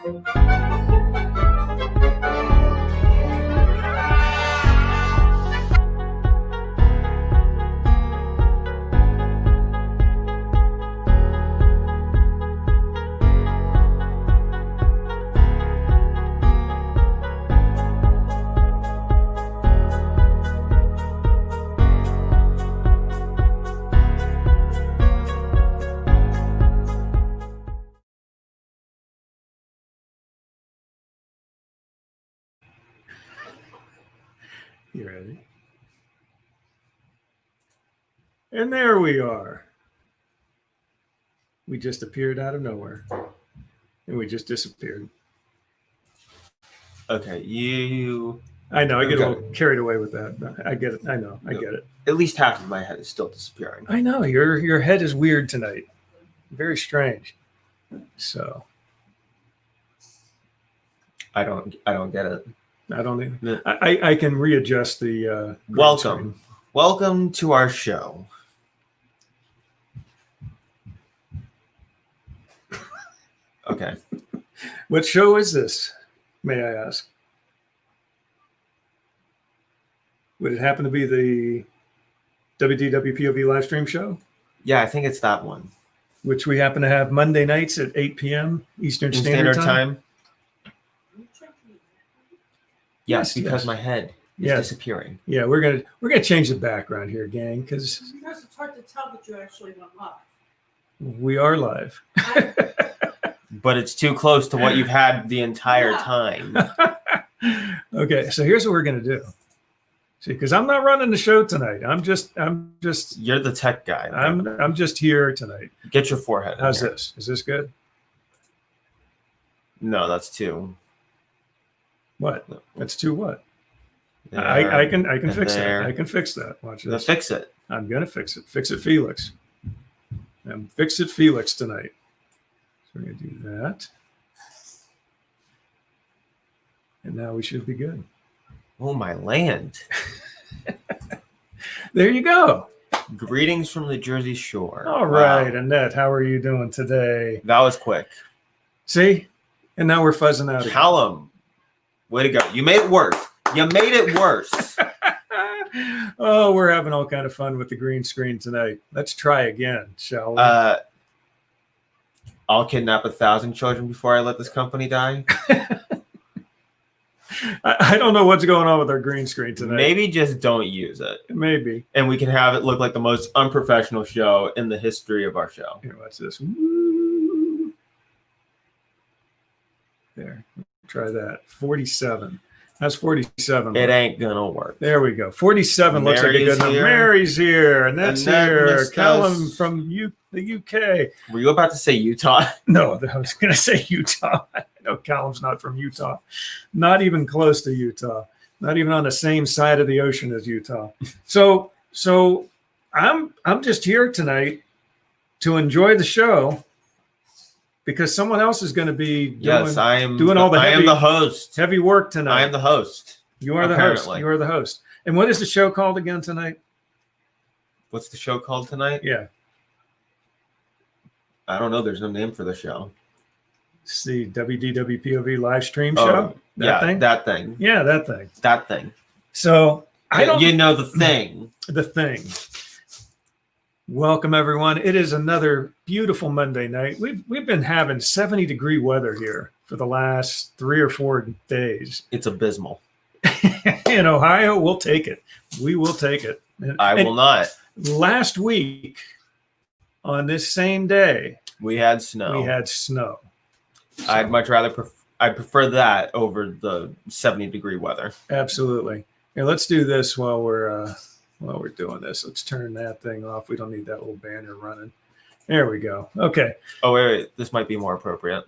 You ready? And there we are. We just appeared out of nowhere. And we just disappeared. Okay, I know, I get a little carried away with that. But I get it. I know, I get it. At least half of my head is still disappearing. I know, your head is weird tonight. Very strange. So. I don't get it. I don't even. I can readjust the. Welcome to our show. Okay. What show is this? May I ask? Would it happen to be the WDWpov live stream show? Yeah, I think it's that one. Which we happen to have Monday nights at 8 p.m. Eastern Standard Time. Yes, because my head is disappearing. Yeah, we're gonna change the background here, gang, because it's hard to tell that you actually went live. We are live. But it's too close to what you've had the entire time. Okay, so here's what we're gonna do. See, because I'm not running the show tonight. I'm just. You're the tech guy. I'm just here tonight. Get your forehead. How's this? Is this good? No, that's two. What? That's two what? I can fix that. I can fix that. Watch this. Fix it. I'm gonna fix it. Fix it, Felix. Fix it, Felix tonight. So we're gonna do that. And now we should be good. Oh my land. There you go. Greetings from the Jersey Shore. All right, Annette, how are you doing today? That was quick. See? And now we're fuzzing out again. Callum. Way to go. You made it worse. You made it worse. Oh, we're having all kind of fun with the green screen tonight. Let's try again, shall we? I'll kidnap 1,000 children before I let this company die. I don't know what's going on with our green screen tonight. Maybe just don't use it. Maybe. And we can have it look like the most unprofessional show in the history of our show. Here, watch this. Woo. There. Try that. 47. That's 47. It ain't gonna work. There we go. 47 looks like a good number. Mary's here, and that's here. Callum from the UK. Were you about to say Utah? No, I was going to say Utah. No, Callum's not from Utah. Not even close to Utah. Not even on the same side of the ocean as Utah. So I'm just here tonight to enjoy the show. Because someone else is going to be doing all the I am the host. Heavy work tonight. I am the host. You are the host. You are the host. And what is the show called again tonight? What's the show called tonight? Yeah. I don't know. There's no name for the show. It's the WDWpov live stream show. That thing. Yeah, that thing. That thing. So I don't. You know the thing. The thing. Welcome, everyone. It is another beautiful Monday night. We've been having 70-degree weather here for the last 3 or 4 days. It's abysmal. In Ohio, we'll take it. We will take it. I will not. Last week, on this same day, we had snow. So, I'd much rather I prefer that over the 70-degree weather. Absolutely. Here, let's do this while we're doing this. Let's turn that thing off. We don't need that little banner running. There we go. Okay. Oh, wait. This might be more appropriate.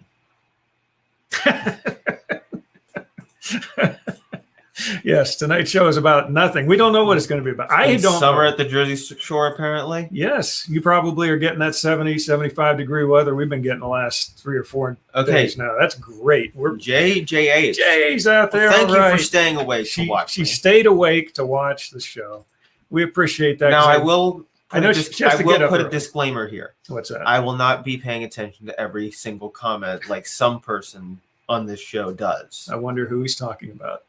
Yes, tonight's show is about nothing. We don't know what it's going to be about. Summer at the Jersey Shore, apparently. Yes, you probably are getting that 70, 75-degree weather we've been getting the last 3 or 4 days now. That's great. Jay's out there. Well, thank you for staying awake to watch. She stayed awake to watch the show. We appreciate that. Now, I will put a disclaimer here. What's that? I will not be paying attention to every single comment like some person on this show does. I wonder who he's talking about.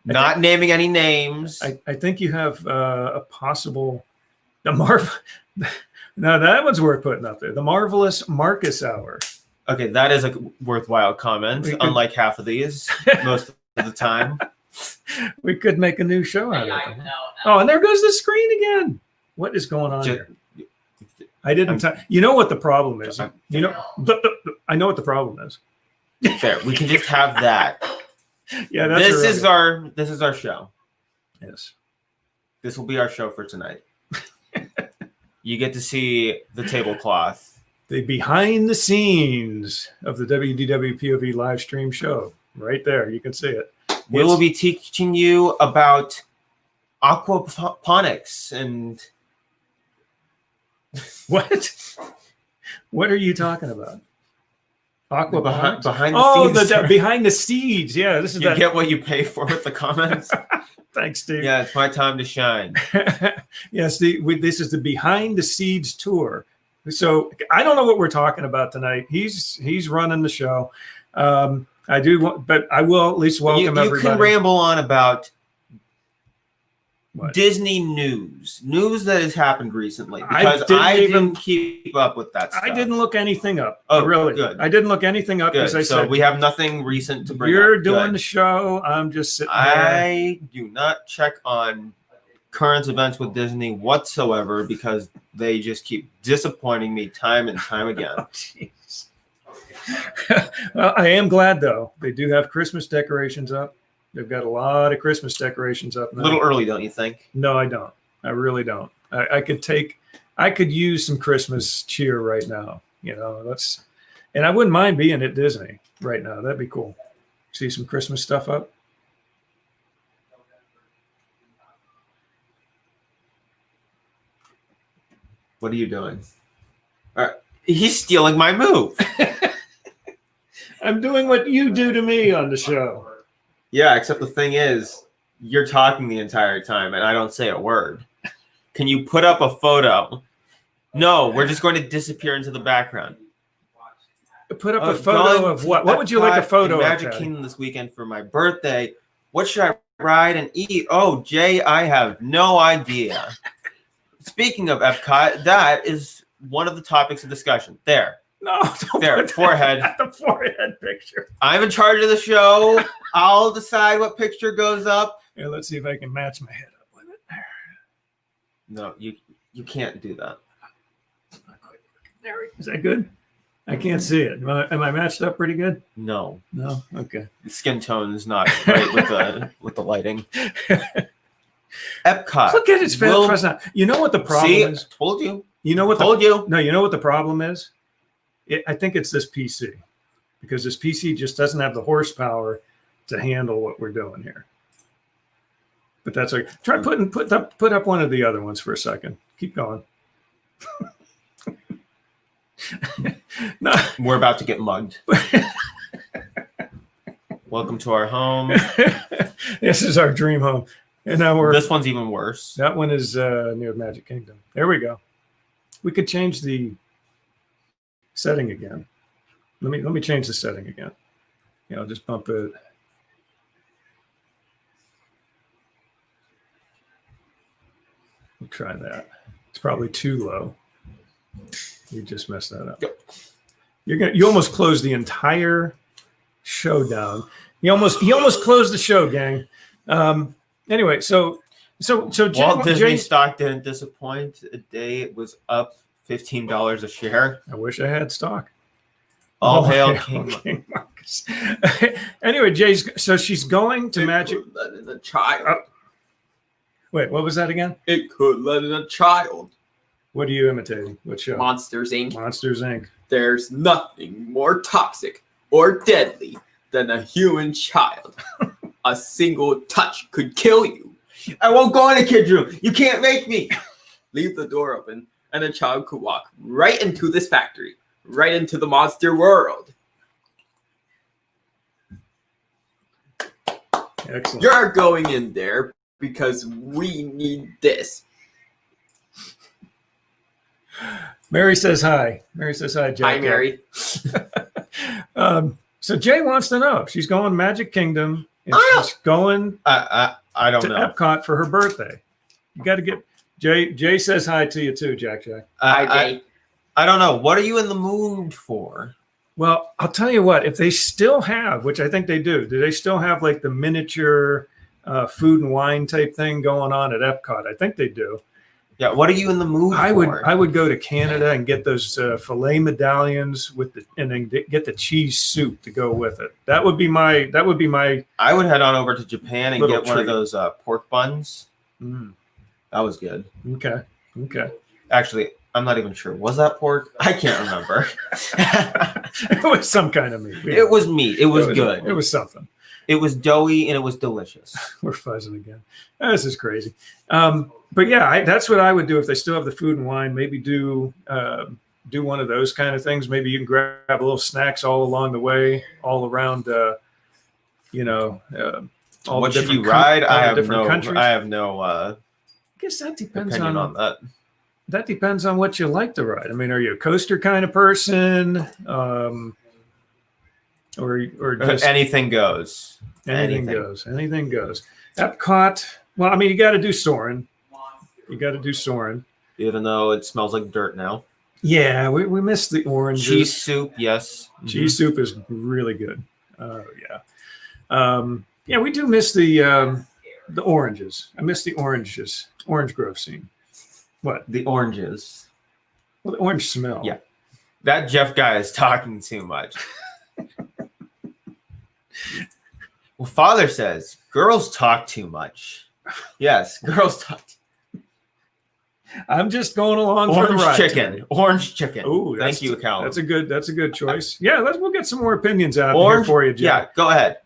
Not naming any names. I think you have a possible the No, that one's worth putting up there. The marvelous Marcus Hour. Okay, that is a worthwhile comment. Unlike half of these, most of the time. We could make a new show out of it. Oh, and there goes the screen again. What is going on here? I didn't. You know what the problem is? You know, I know what the problem is. Fair. We can just have that. Yeah, this is our show. Yes. This will be our show for tonight. You get to see the tablecloth. The behind the scenes of the WDWpov live stream show. Right there. You can see it. We will be teaching you about aquaponics and what? What are you talking about? Aquaponics? Behind the scenes. Behind the scenes. Yeah, this is you get what you pay for with the comments. Thanks, Steve. Yeah, it's my time to shine. Yes, this is the behind the scenes tour. So I don't know what we're talking about tonight. He's running the show. I do, but I will at least welcome everybody. You can ramble on about what? Disney news that has happened recently, because I didn't keep up with that stuff. I didn't look anything up. Oh, really? Good. I didn't look anything up, as I said. So we have nothing recent to bring up. You're doing the show. I'm just sitting there. I do not check on current events with Disney whatsoever, because they just keep disappointing me time and time again. Oh, jeez. Well, I am glad, though. They do have Christmas decorations up. They've got a lot of Christmas decorations up now. A little early, don't you think? No, I don't. I really don't. I could use some Christmas cheer right now. You know, and I wouldn't mind being at Disney right now. That'd be cool. See some Christmas stuff up. What are you doing? He's stealing my move. I'm doing what you do to me on the show. Yeah, except the thing is, you're talking the entire time and I don't say a word. Can you put up a photo? No, we're just going to disappear into the background. Put up a photo of what? What would you like a photo of? Magic Kingdom this weekend for my birthday. What should I ride and eat? Oh, Jay, I have no idea. Speaking of Epcot, that is one of the topics of discussion. There. No, there, forehead. The forehead picture. I'm in charge of the show. I'll decide what picture goes up. Here, let's see if I can match my head up with it. No, you can't do that. Is that good? I can't see it. Am I matched up pretty good? No. No? Okay. The skin tone is not right with the lighting. Epcot. Look at its face. You know what the problem is? Told you. You know what? No, you know what the problem is? I think it's this PC, because this PC just doesn't have the horsepower to handle what we're doing here. But that's like, try put up one of the other ones for a second. Keep going. No. We're about to get mugged. Welcome to our home. This is our dream home. And now this one's even worse. That one is near Magic Kingdom. There we go. We could change the setting again. Let me change the setting again. Yeah, I'll just bump it. We'll try that. It's probably too low. You just messed that up. Yep. You almost closed the entire show down. You almost closed the show, gang. Anyway, so Walt Disney stock didn't disappoint. A day it was up $15 a share. I wish I had stock. All hail King Marcus. Anyway, so she's going to Magic. Let in a child. Wait, what was that again? It could let in a child. What are you imitating? What show? Monsters Inc. Monsters Inc. There's nothing more toxic or deadly than a human child. A single touch could kill you. I won't go in a kid's room. You can't make me. Leave the door open, and a child could walk right into this factory, right into the monster world. Excellent. You're going in there because we need this. Mary says hi. Mary says hi, Jack. Hi, Mary. So Jay wants to know. She's going Magic Kingdom, and she's going I don't to know. Epcot for her birthday. You got to get Jay. Jay says hi to you too, Jack. Hi, Jay. I don't know. What are you in the mood for? Well, I'll tell you what. If they still have, which I think they do they still have like the miniature food and wine type thing going on at Epcot? I think they do. Yeah. What are you in the mood for? I would go to Canada and get those filet medallions and then get the cheese soup to go with it. That would be my. I would head on over to Japan and Little get one of treat. those pork buns. That was good. Okay. Actually, I'm not even sure. Was that pork? I can't remember. It was some kind of meat. It was meat. It was good. It was something. It was doughy and it was delicious. We're fuzzing again. This is crazy. But yeah, that's what I would do if they still have the food and wine. Maybe do one of those kind of things. Maybe you can grab a little snacks all along the way, all around. All What the should you different ride? all the different countries. I have no I guess that depends opinion on that. That depends on what you like to ride. I mean, are you a coaster kind of person, or just Anything goes. anything goes? Anything goes. Epcot. Well, I mean, you got to do Soarin'. Even though it smells like dirt now. Yeah, we missed the oranges. Cheese soup, yes. Cheese soup is really good. Yeah, we do miss the oranges. I miss the oranges. Orange Grove scene. What? The oranges. Well, the orange smell. Yeah. That Jeff guy is talking too much. Well, Father says girls talk too much. Yes, girls talk. I'm just going along for the Orange ride. chicken. Orange chicken. Oh, thank you, Cal. That's a good choice. Yeah, we'll get some more opinions out Orange here for you, Jeff. Yeah, go ahead.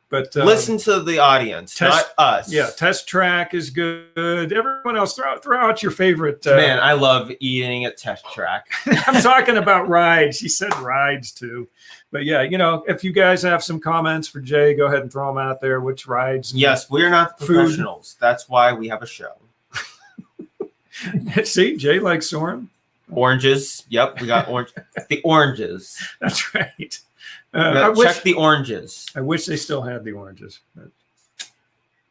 But Listen to the audience, not us. Yeah, Test Track is good. Everyone else, throw out your favorite. Man, I love eating at Test Track. I'm talking about rides. She said rides too. But yeah, if you guys have some comments for Jay, go ahead and throw them out there. Which rides? Yes, we're not Food. professionals. That's why we have a show. See, Jay likes Soarin'. Oranges. Yep, we got orange. The oranges. That's right. Check the oranges. I wish they still had the oranges. But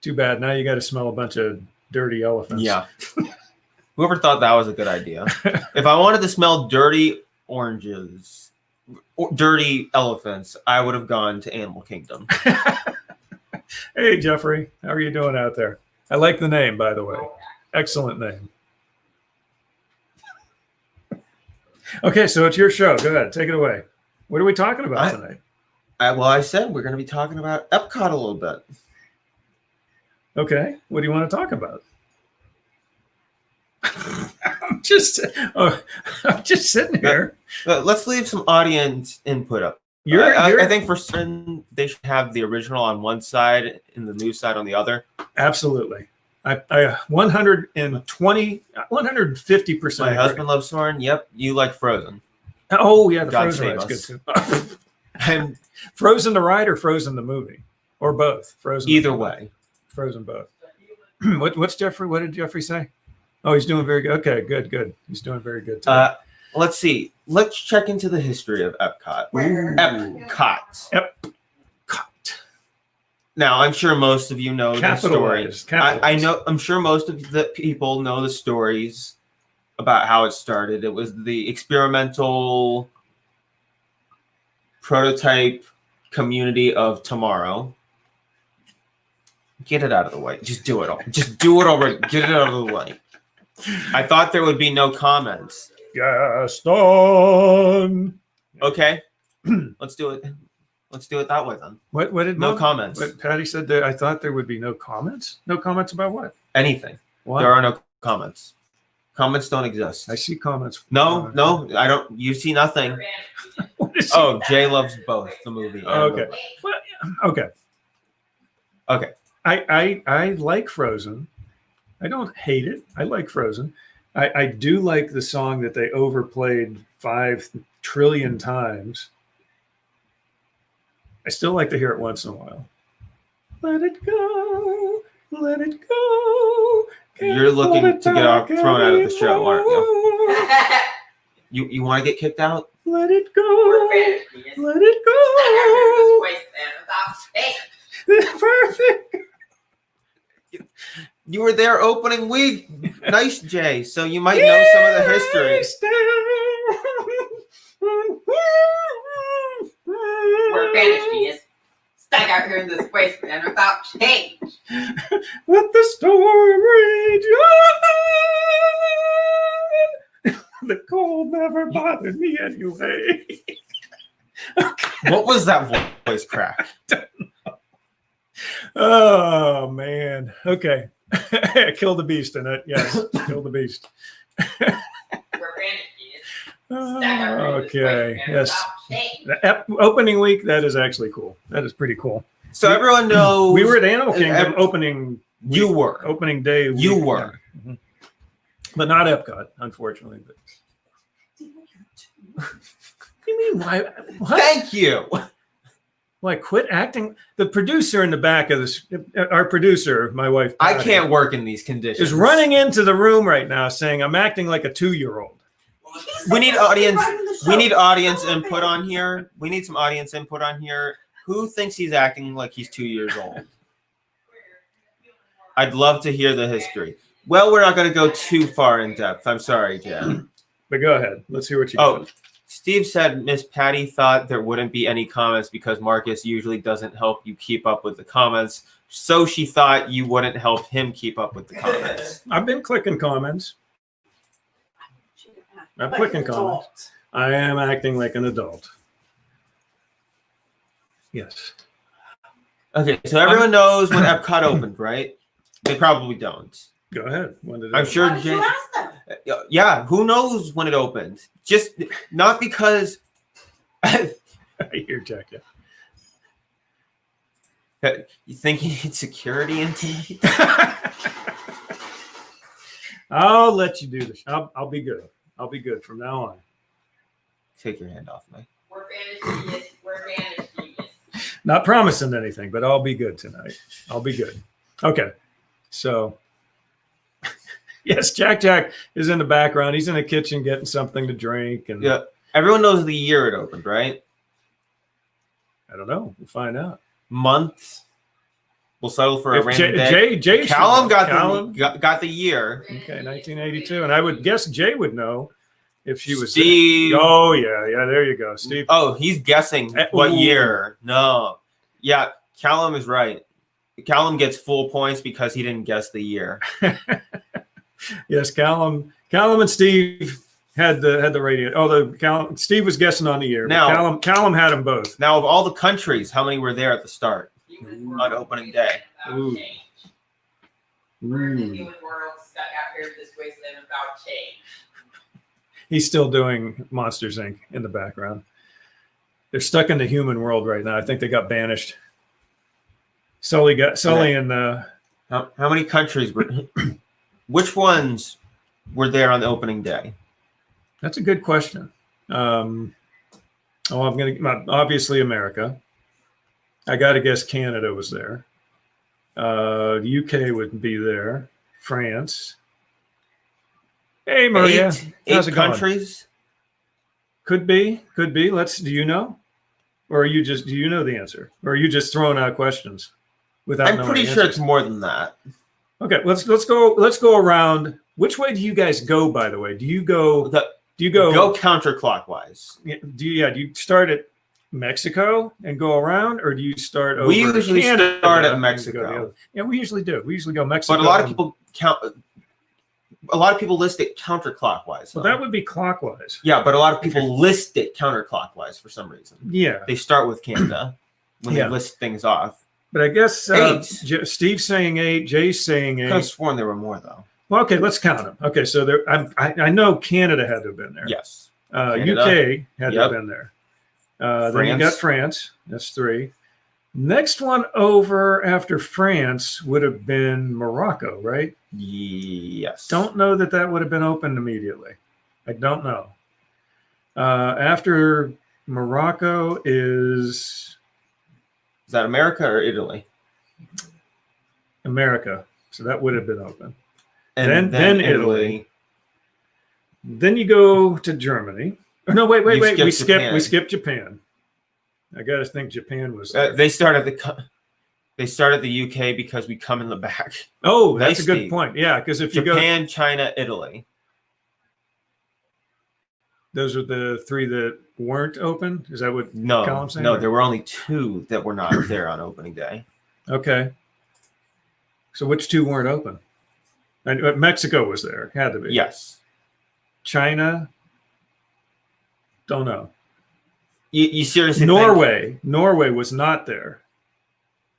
too bad. Now you got to smell a bunch of dirty elephants. Yeah. Whoever thought that was a good idea. If I wanted to smell dirty oranges, dirty elephants, I would have gone to Animal Kingdom. Hey, Jeffrey. How are you doing out there? I like the name, by the way. Excellent name. Okay, so it's your show. Go ahead. Take it away. What are we talking about tonight? I said we're going to be talking about Epcot a little bit. Okay. What do you want to talk about? I'm just sitting here. Let's leave some audience input up. I think for certain they should have the original on one side and the new side on the other. Absolutely. I 150%. My husband loves Soarin'. Yep. You like Frozen. Oh, yeah. The God Frozen save ride's us. good too. And Frozen the ride or Frozen the movie? Or both? Frozen. either way. Frozen both. What's Jeffrey? What did Jeffrey say? Oh, he's doing very good. Okay, good. He's doing very good too. Let's see. Let's check into the history of Epcot. Epcot. Now, I'm sure most of you know the stories. I know. I'm sure most of the people know the stories about how it started. It was the experimental prototype community of tomorrow. Get it out of the way. Just do it all. Just do it already. Get it out of the way. I thought there would be no comments. Gaston. Okay. Let's do it. Let's do it that way then. What did No comments. What Patty said there, I thought there would be no comments. No comments about what? Anything. Why? There are no comments. Comments don't exist. I see comments. No, I don't. You see nothing. What is Oh, Jay loves both the movie. And Okay. the- Well, okay. Okay. I like Frozen. I don't hate it. I like Frozen. I do like the song that they overplayed 5 trillion times. I still like to hear it once in a while. Let it go, let it go. You're looking to get thrown out of the show, aren't you? You want to get kicked out? Let it We're go. finished, Venus. Let it Stuck out here in this go. wasteland without change. Perfect. You were there opening week. Nice, Jay. So you might know some of the history. We're finished, Venus. Stuck out here in this wasteland without change. Let the storm rage on. The cold never bothered me anyway. What was that voice crack? Oh man. Okay. Kill the beast in it. Yes. Kill the beast. We're finished, Venus. Stuck out here in this Okay. wasteland Yes. without change. The opening week. That is actually cool. That is pretty cool. So everyone knows We were at Animal Kingdom Ep- opening. you week- were. opening day. You week. were. Yeah. Mhm. But not Epcot, unfortunately. But what do you mean? Why? What? Thank you. Why quit acting? The producer in the back of this, our producer, my wife, I Patty, can't work in these conditions. is running into the room right now saying, "I'm acting like a 2-year-old." We need audience. Running the We show. need audience Come input on here. We need some audience input on here. Who thinks he's acting like he's 2 years old? I'd love to hear the history. Well, we're not going to go too far in depth. I'm sorry, Jen. But go ahead. Let's hear what you Oh, got. Steve said Miss Patty thought there wouldn't be any comments because Marcus usually doesn't help you keep up with the comments. So she thought you wouldn't help him keep up with the comments. I've been clicking comments. I'm clicking comments. I am acting like an adult. Yes. Okay, so everyone knows when Epcot opened, right? They probably don't. Go ahead. When did it I'm open? sure Why did Jay. you ask them? Yeah, who knows when it opened? Just not because I hear Jack. Yeah. you think you need security in tonight. I'll let you do this. I'll be good. I'll be good from now on. Take your hand off me. We're finished, Venus. We're finished, Venus. Not promising anything, but I'll be good tonight. I'll be good. Okay. So, yes, Jack is in the background. He's in the kitchen getting something to drink. And Yeah, everyone knows the year it opened, right? I don't know. We'll find out. Month. We'll settle for a If random day. Jay Callum should know. got the year. Okay, 1982. And I would guess Jay would know if she was there. Steve. Oh, yeah. There you go. Steve. Oh, he's guessing what Ooh. year. No. Yeah, Callum is right. Callum gets full points because he didn't guess the year. Yes, Callum and Steve had the radio. Although Steve was guessing on the year. But Now- Callum had them both. Now, of all the countries, how many were there at the start? On opening day. Without Ooh. change. We're in the Ooh. human world, stuck out here in this wasteland without change. He's still doing Monsters Inc. in the background. They're stuck in the human world right now. I think they got banished. Sully and How many countries were? Which ones were there on the opening day? that's a good question. I'm gonna obviously America. I got to guess Canada was there. The UK wouldn't be there. France. Hey Maria, Eight how's it going? countries. Could be. Do you know? Or do you know the answer? Or are you just throwing out questions without I'm knowing pretty the sure answers? it's more than that. Okay, let's go around. Which way do you guys go, by the way? Do you go Go counterclockwise. do you start at Mexico and go around, or do you start over We usually Canada start at and Mexico. go the other? Yeah, we usually do. We usually go Mexico. But a lot of and- people list it counterclockwise. Well, though. that would be clockwise. Yeah, but a lot of people list it counterclockwise for some reason. Yeah, They start with Canada when Yeah. they list things off. but I guess Eight. Steve's saying 8, Jay's saying I 8. could have sworn there were more though. Well, okay, let's count them. Okay, so there, I know Canada had to have been there. Yes. UK had to have been there. Then you got France. France. That's 3. Next one over after France would have been Morocco, right? Yes. Don't know that would have been opened immediately. I don't know. After Morocco is Is that America or Italy? America, so that would have been open. And Then Italy. Then you go to Germany. Oh, no, wait. You We skipped Japan. skipped Japan. I got to think Japan was. They started the UK because we come in the back. Oh, that's Nice, a good Steve. point. Yeah, because if you go, Japan, China, Italy. those are the three that weren't open. Is that what No, Colin's saying? no, there were only 2 that were not there on opening day. Okay. So which 2 weren't open? And Mexico was there. Had to be. Yes. China. Don't know. You seriously Norway was not there.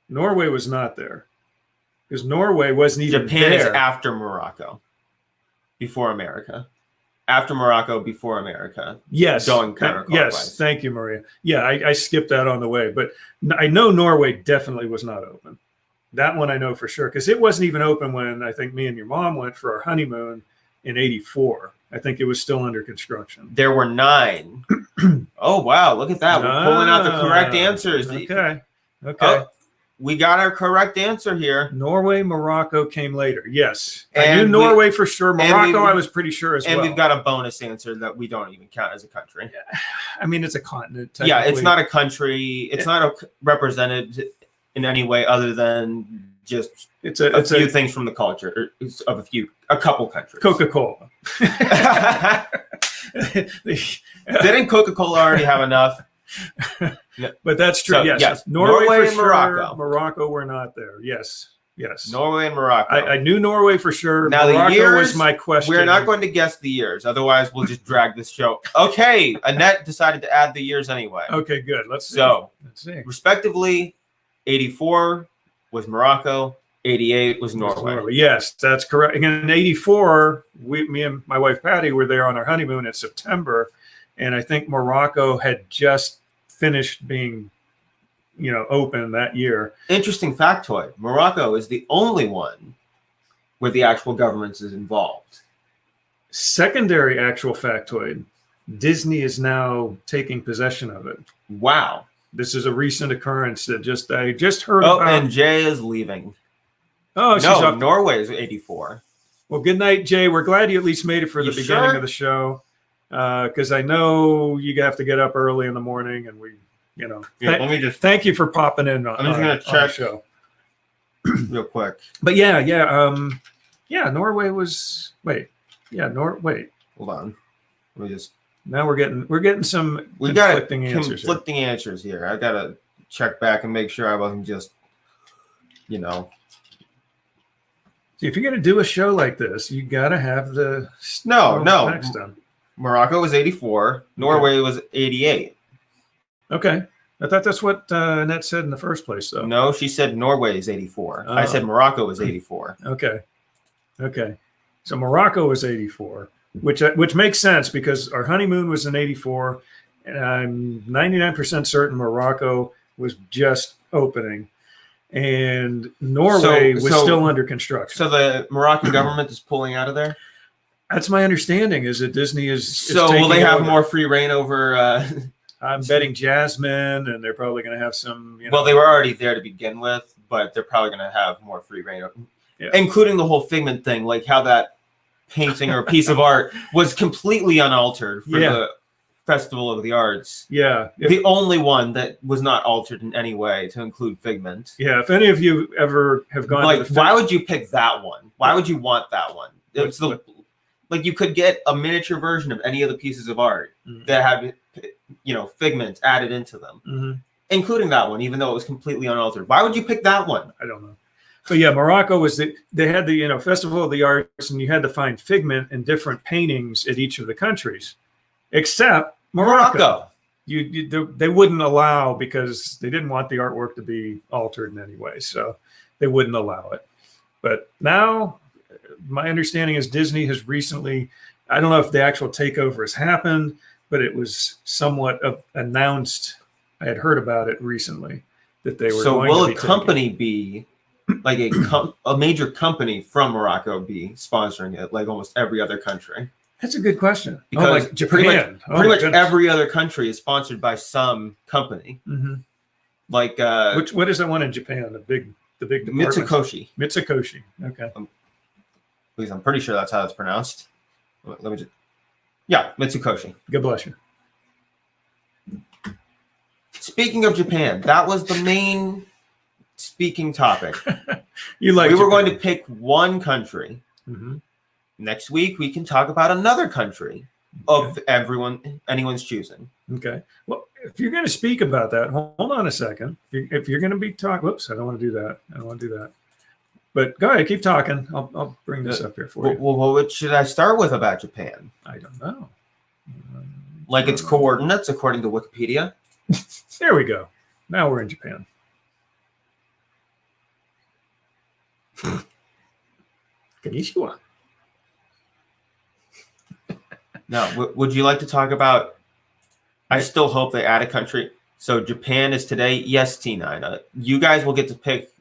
Norway was not there because Norway wasn't think even Japan is there. after Morocco, before America. After Morocco, before America. Yes. Going counterclockwise. Yes. Thank you, Maria. Yeah, I skipped that on the way, but I know Norway definitely was not open. That one I know for sure because it wasn't even open when I think me and your mom went for our honeymoon in '84. I think it was still under construction. There were 9. Oh, wow. Look at that. We're pulling out the correct answers. Okay. Oh, we got our correct answer here. Norway, Morocco came later. Yes. I And knew Norway for sure. Morocco, we- I was pretty sure as And well. we've got a bonus answer that we don't even count as a country. I mean, it's a continent. Yeah, it's technically. not a country. It's not represented in any way other than just It's a a few things from the culture of a couple countries. Coca-Cola. Didn't Coca-Cola already have enough? But that's true. So, yes. yes, Norway Norway for and sure. Morocco. Morocco were not there. Yes. Yes. Norway and Morocco. I knew Norway for sure. Now, the Morocco years, was my question. We're not going to guess the years, otherwise we'll just drag this show. Okay, Annette decided to add the years anyway. Okay, good. Let's see. So, Let's see. respectively, 84 was Morocco, 88 was Norway. Yes, that's correct. And in '84, me and my wife Patty were there on our honeymoon in September, and I think Morocco had just finished being, open that year. Interesting factoid. Morocco is the only one where the actual government is involved. Secondary actual factoid: Disney is now taking possession of it. Wow. This is a recent occurrence that I just heard Oh, about. and Jay is leaving. Oh, she's No, off. Norway is 84. Well, good night, Jay. We're glad you at least made it for the You beginning sure? of the show, because I know you have to get up early in the morning, and Yeah, let me just thank you for popping in on, I'm just gonna on the check. show. real quick. But yeah, Norway was wait. Hold on. Let me just Now we're getting some we got conflicting answers. here. conflicting answers here. I gotta check back and make sure I wasn't just See, if you're gonna do a show like this, you gotta have the No. facts done. Morocco was 84, Norway was 88. Okay, I thought that's what Annette said in the first place, though. No, she said Norway is 84. I Oh. said Morocco was 84. Okay. So Morocco was 84, which makes sense because our honeymoon was in 84, and I'm 99% certain Morocco was just opening, and Norway was So- still under construction. So the Moroccan government is pulling out of there. That's my understanding. Is that Disney is So will taking they it have over. more free reign over? I'm betting Jasmine, and they're probably going to have some. Well, they were already there to begin with, but they're probably going to have more free reign, Yeah. including the whole Figment thing, like how that painting or piece of art was completely unaltered for Yeah. the Festival of the Arts. Yeah, The only one that was not altered in any way to include Figment. yeah. If any of you ever have gone Like, to the why would you pick that one? Why would you want that one? It's the What- like you could get a miniature version of any of the pieces of art Mhm. that had Figment added into them, Mhm. including that one, even though it was completely unaltered. Why would you pick that one? I don't know. But yeah, Morocco was they had the Festival of the Arts, and you had to find Figment in different paintings at each of the countries, except Morocco. They wouldn't allow because they didn't want the artwork to be altered in any way, so they wouldn't allow it. But now, my understanding is Disney has recently, I don't know if the actual takeover has happened, but it was somewhat announced. I had heard about it recently that they were. So going will to a be taking- company be like a major company from Morocco be sponsoring it, like almost every other country? That's a good question. Because like Japan. pretty much every other country is sponsored by some company. Mm-hmm. Like What is that one in Japan? The big department? Mitsukoshi. Mitsukoshi. Okay. At least I'm pretty sure that's how it's pronounced. Let me just. Yeah, Mitsukoshi. God bless you. Speaking of Japan, that was the main speaking topic. You like? We were going Japan. to pick one country. Mhm. Next week, we can talk about another country of anyone's choosing. Okay. Well, if you're going to speak about that, hold on a second. If you're going to be talking, whoops, I don't want to do that. I don't want to do that. But go ahead, keep talking. I'll bring this up here for you. Well, what should I start with about Japan? I don't know. Like its coordinates, according to Wikipedia. There we go. Now we're in Japan. Konnichiwa. Now, would you like to talk about? I still hope they add a country. So Japan is today EST 9. You guys will get to pick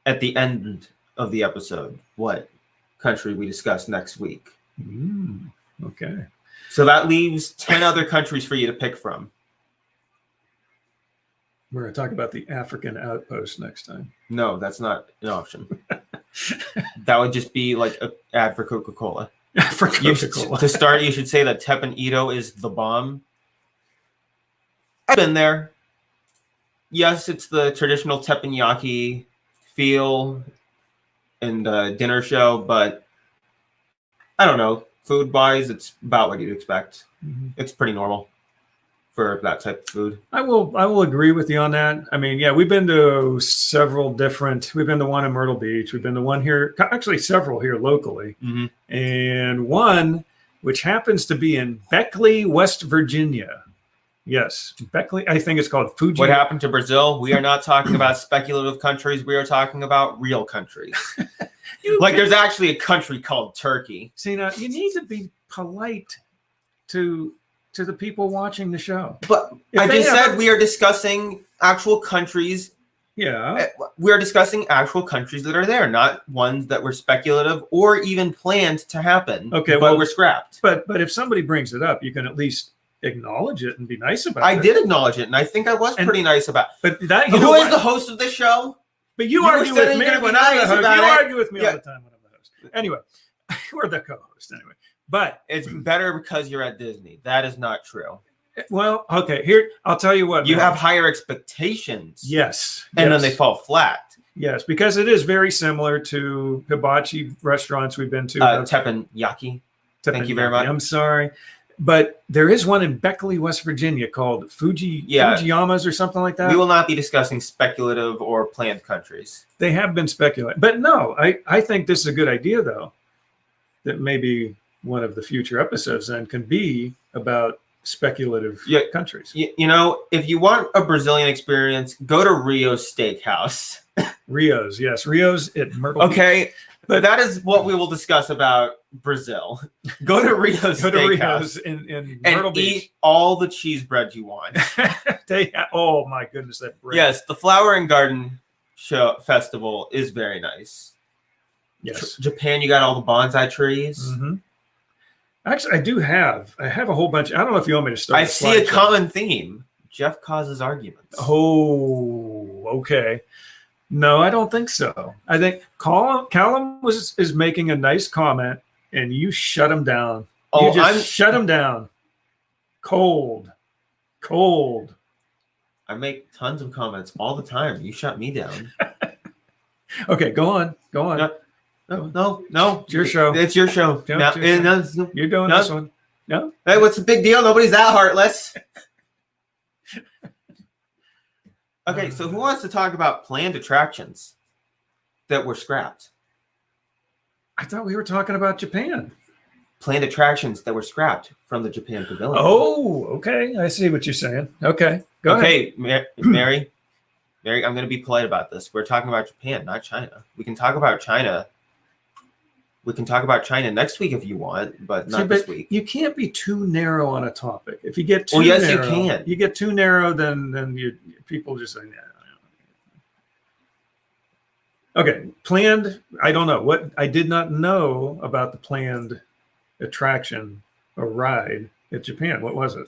at the end of the episode what country we discuss next week. Okay. So that leaves 10 other countries for you to pick from. We're going to talk about the African outpost next time. No, that's not an option. That would just be like an ad for Coca-Cola. For Coca-Cola. To start, you should say that Teppan Edo is the bomb. I've been there. Yes, it's the traditional teppanyaki feel and dinner show, but I don't know. Food-wise, it's about what you'd expect. It's pretty normal for that type of food. I will agree with you on that. I mean, yeah, we've been to several different. We've been to one in Myrtle Beach. We've been to one here, actually several here locally, and one which happens to be in Beckley, West Virginia. Yes, Beckley. I think it's called Fuji. What happened to Brazil? We are not talking about speculative countries. We are talking about real countries. Like there's actually a country called Turkey. See, now you need to be polite to the people watching the show. But I just said we are discussing actual countries. Yeah. We are discussing actual countries that are there, not ones that were speculative or even planned to happen. Okay, but were scrapped. But if somebody brings it up, you can at least acknowledge it and be nice about it. I did acknowledge it, and I think I was pretty nice about it. But that who is the host of this show? But you argue with me when I'm the host. You argue with me all the time when I'm the host. Anyway, we're the co-host anyway. But it's better because you're at Disney. That is not true. Well, okay. Here, I'll tell you what. You have higher expectations. Yes. And then they fall flat. Yes, because it is very similar to hibachi restaurants we've been to. Teppanyaki. Thank you very much. I'm sorry. But there is one in Beckley, West Virginia called Fujiyamas or something like that. We will not be discussing speculative or planned countries. They have been speculating. But no, I think this is a good idea, though, that maybe one of the future episodes then can be about speculative countries. You know, if you want a Brazilian experience, go to Rio's Steakhouse. Rio's, yes. Rio's at Myrtle Beach. Okay, but that is what we will discuss about Brazil. Go to Rio's Steakhouse in and Myrtle Beach. Eat all the cheese bread you want. Oh my goodness, that bread. Yes, the Flower and Garden Show Festival is very nice. Yes. Japan, you got all the bonsai trees. Actually, I have a whole bunch. I don't know if you want me to start. I see a common theme. Jeff causes arguments. Oh, okay. No, I don't think so. I think Callum is making a nice comment, and you shut him down. Oh, you just shut him down. Cold. I make tons of comments all the time. You shut me down. Okay, go on. No. It's your show. It's your show. You're doing this one. No? Hey, what's the big deal? Nobody's that heartless. Okay, so who wants to talk about planned attractions that were scrapped? I thought we were talking about Japan. Planned attractions that were scrapped from the Japan Pavilion. Oh, okay. I see what you're saying. Okay, go ahead. Okay, Mary, I'm going to be polite about this. We're talking about Japan, not China. We can talk about China. We can talk about China next week if you want, but not this week. You can't be too narrow on a topic. If you get too narrow, you can. You get too narrow, then people just say, nah. Okay, planned. I don't know what I did not know about the planned attraction or ride at Japan. What was it?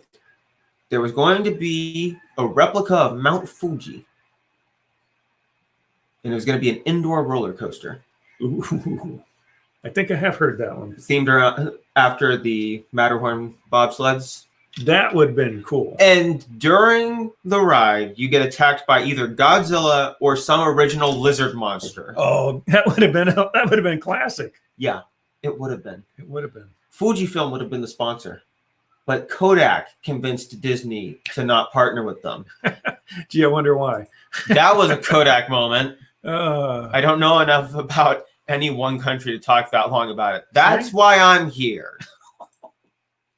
There was going to be a replica of Mount Fuji, and it was going to be an indoor roller coaster. Ooh. I think I have heard that one. Themed around after the Matterhorn bobsleds. That would have been cool. And during the ride, you get attacked by either Godzilla or some original lizard monster. Oh, that would have been classic. Yeah, it would have been. It would have been. Fujifilm would have been the sponsor, but Kodak convinced Disney to not partner with them. Gee, I wonder why. That was a Kodak moment. Uh, I don't know enough about any one country to talk that long about it. That's why I'm here.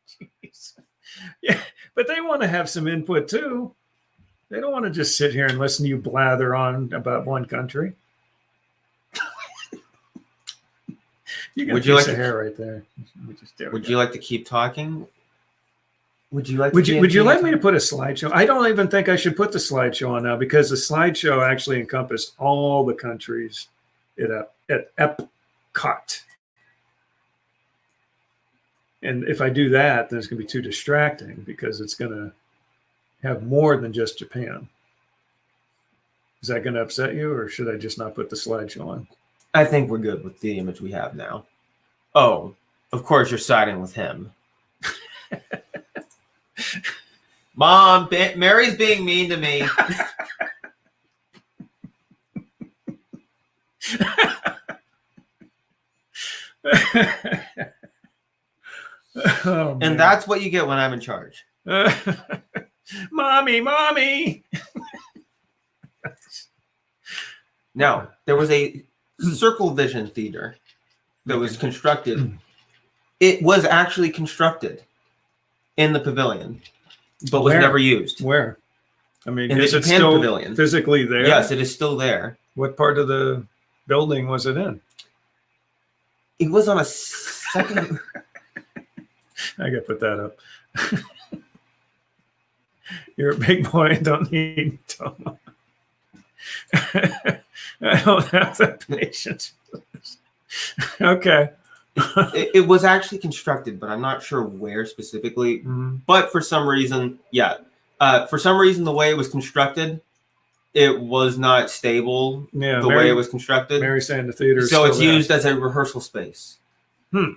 Jeez. Yeah, but they want to have some input too. They don't want to just sit here and listen to you blather on about one country. You got Would a you piece like of to- hair right there. Would you like to keep talking? Would you like? Would to you like me to put a slideshow? I don't even think I should put the slideshow on now because the slideshow actually encompassed all the countries at Epcot. And if I do that, then it's going to be too distracting because it's going to have more than just Japan. Is that going to upset you, or should I just not put the slideshow on? I think we're good with the image we have now. Oh, of course you're siding with him. Mom, Mary's being mean to me. Oh, man. And that's what you get when I'm in charge. Mommy. Now, there was a Circle Vision theater that was constructed. It was actually constructed in the pavilion, but was Where? never used. Where? I mean, In the is it Japan still pavilion. physically there? Yes, it is still there. What part of the building was it in? It was on a second. I got to put that up. You're a big boy. Don't need Tomo. I don't have the patience for this. Okay. It was actually constructed, but I'm not sure where specifically. Mhm. But for some reason, the way it was constructed, it was not stable. Yeah, The way it was constructed, Mary's saying the theater. is so it's still there. used as a rehearsal space. It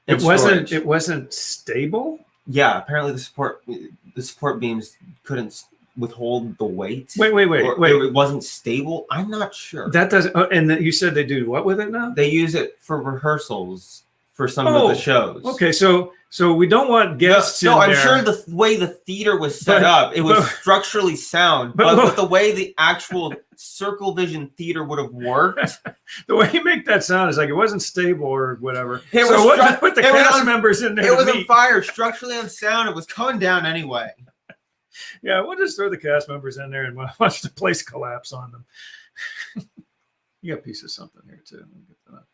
And wasn't. storage. It wasn't stable. Yeah, apparently the support beams couldn't withhold the weight. Wait. Or it wasn't stable. I'm not sure. That doesn't. Oh, and you said they do what with it now? They use it for rehearsals for some Oh, of the shows. Okay, so we don't want guests. No, in I'm there. sure the way the theater was set up, it was structurally sound, but with the way the actual Circle Vision theater would have worked, The way you make that sound is like it wasn't stable or whatever. It So was what? stru- Just put the it was cast on- members in there. it was to on meet. fire, structurally unsound. It was coming down anyway. Yeah, we'll just throw the cast members in there and watch the place collapse on them. You got a piece of something here too. Let me get that up.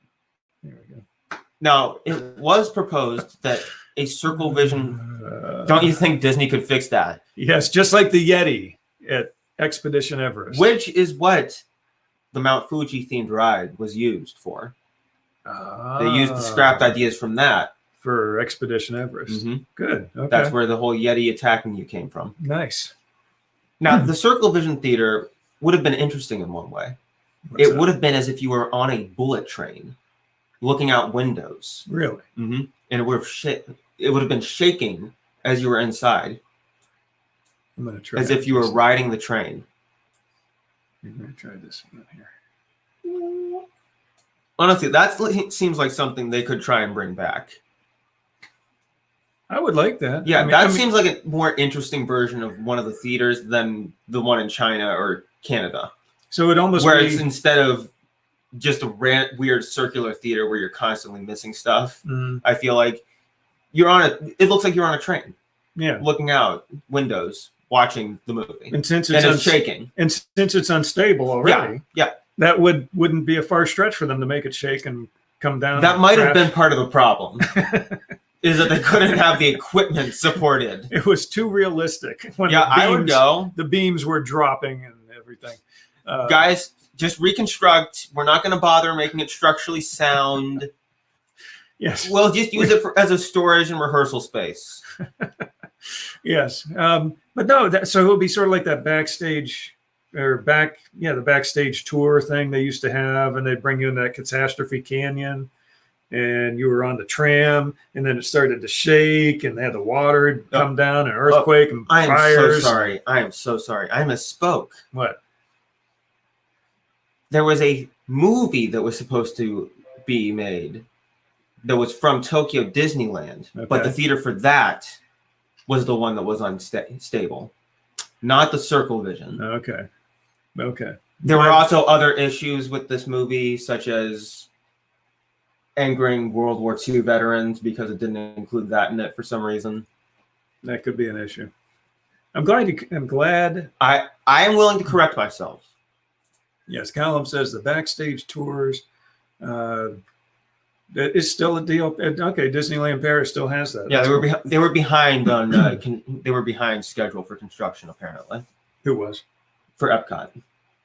There we go. Now, it was proposed that a Circle Vision. Don't you think Disney could fix that? Yes, just like the Yeti at Expedition Everest. Which is what the Mount Fuji themed ride was used for. They used the scrapped ideas from that. for Expedition Everest. Mhm. Good. Okay. That's where the whole Yeti attacking you came from. Nice. Now, the Circle Vision theater would have been interesting in one way. What's It that? would have been as if you were on a bullet train, looking out windows, Really. and it would have been shaking as you were inside, I'm gonna try. as if you were riding the train. I'm gonna try this one here. Honestly, that seems like something they could try and bring back. I would like that. Yeah, I mean- that I mean, seems like a more interesting version of one of the theaters than the one in China or Canada, so. It almost where be, it's instead of just a weird circular theater where you're constantly missing stuff. Mm, I feel like it looks like you're on a train, yeah. looking out windows, watching the movie, And since and it's it's shaking. and since it's unstable already, Yeah. that wouldn't be a far stretch for them to make it shake and come down. That and might have crash. been part of the problem, is that they couldn't have the equipment supported. It was too realistic. When Yeah, the I would beams- go. The beams were dropping and everything. Guys, just reconstruct. We're not going to bother making it structurally sound. Yes. We'll just use it as a storage and rehearsal space. Yes. But no, so it would be sort of like that backstage the backstage tour thing they used to have, and they'd bring you in that Catastrophe Canyon and you were on the tram, and then it started to shake, and they had the water come down, and earthquake and I am fires. so sorry. I am so sorry. I misspoke. What? There was a movie that was supposed to be made that was from Tokyo Disneyland, but the Okay. theater for that was the one that was unstable, not the Circle Vision. Okay. There were also other issues with this movie, such as angering World War II veterans because it didn't include that in it for some reason. That could be an issue. I'm glad. I am willing to correct myself. Yes, Callum says the backstage tours. That is still a deal. Okay, Disneyland Paris still has that. Yeah, That's they were behind on they were behind schedule for construction apparently Who was? for Epcot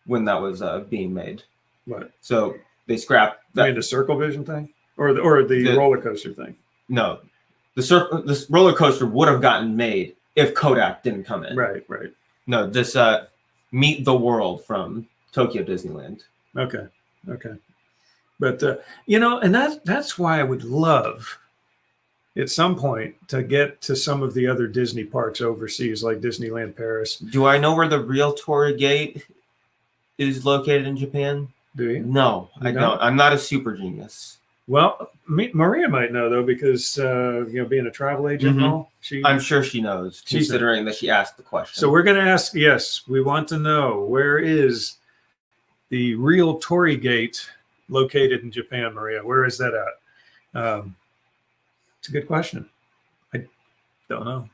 when that was being made. What? So they scrapped I that. mean, the Circle Vision thing, or the The- roller coaster thing. No, this roller coaster would have gotten made if Kodak didn't come in. Right. No, this Meet the World from Tokyo Disneyland. Okay. But and that's why I would love at some point to get to some of the other Disney parks overseas, like Disneyland Paris. Do I know where the real Torii Gate is located in Japan? Do you? No, I You don't. don't? I'm not a super genius. Well, Maria might know though, because being a travel agent and all, I'm sure she knows, She's- considering that she asked the question. So we're going to ask. Yes, we want to know, where is the real Torii Gate located in Japan, Maria? Where is that at? It's a good question. I don't know.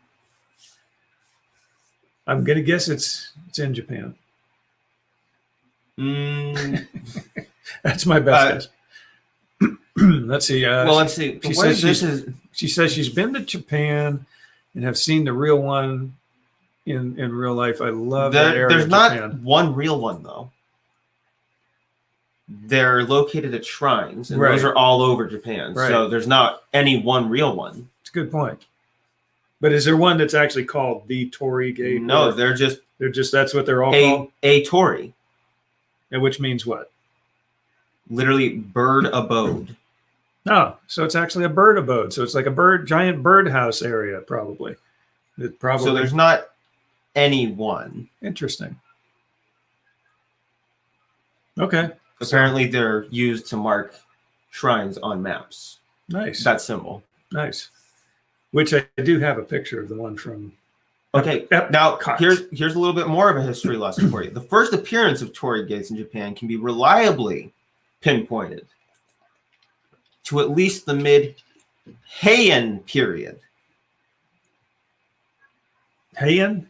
I'm going to guess it's in Japan. Mm, That's my best guess. Let's see. well, let's see. she Where says this she's- is She says she's been to Japan and have seen the real one in real life. I love that area there's of not Japan. one real one though. They're located at shrines, and Right. those are all over Japan. Right. So there's not any one real one. It's a good point. But is there one that's actually called the Torii Gate? No, Or they're just that's what they're all called? a Torii, And which means what? literally bird abode. Oh, so it's actually a bird abode. So it's like a giant birdhouse area, probably. It probably So there's not any one. interesting. Okay. Apparently, they're used to mark shrines on maps. Nice. That symbol. Nice. Which I do have a picture of the one from. Okay, Epcot. now here's a little bit more of a history lesson for you. The first appearance of Torii gates in Japan can be reliably pinpointed to at least the mid-Heian period. Heian?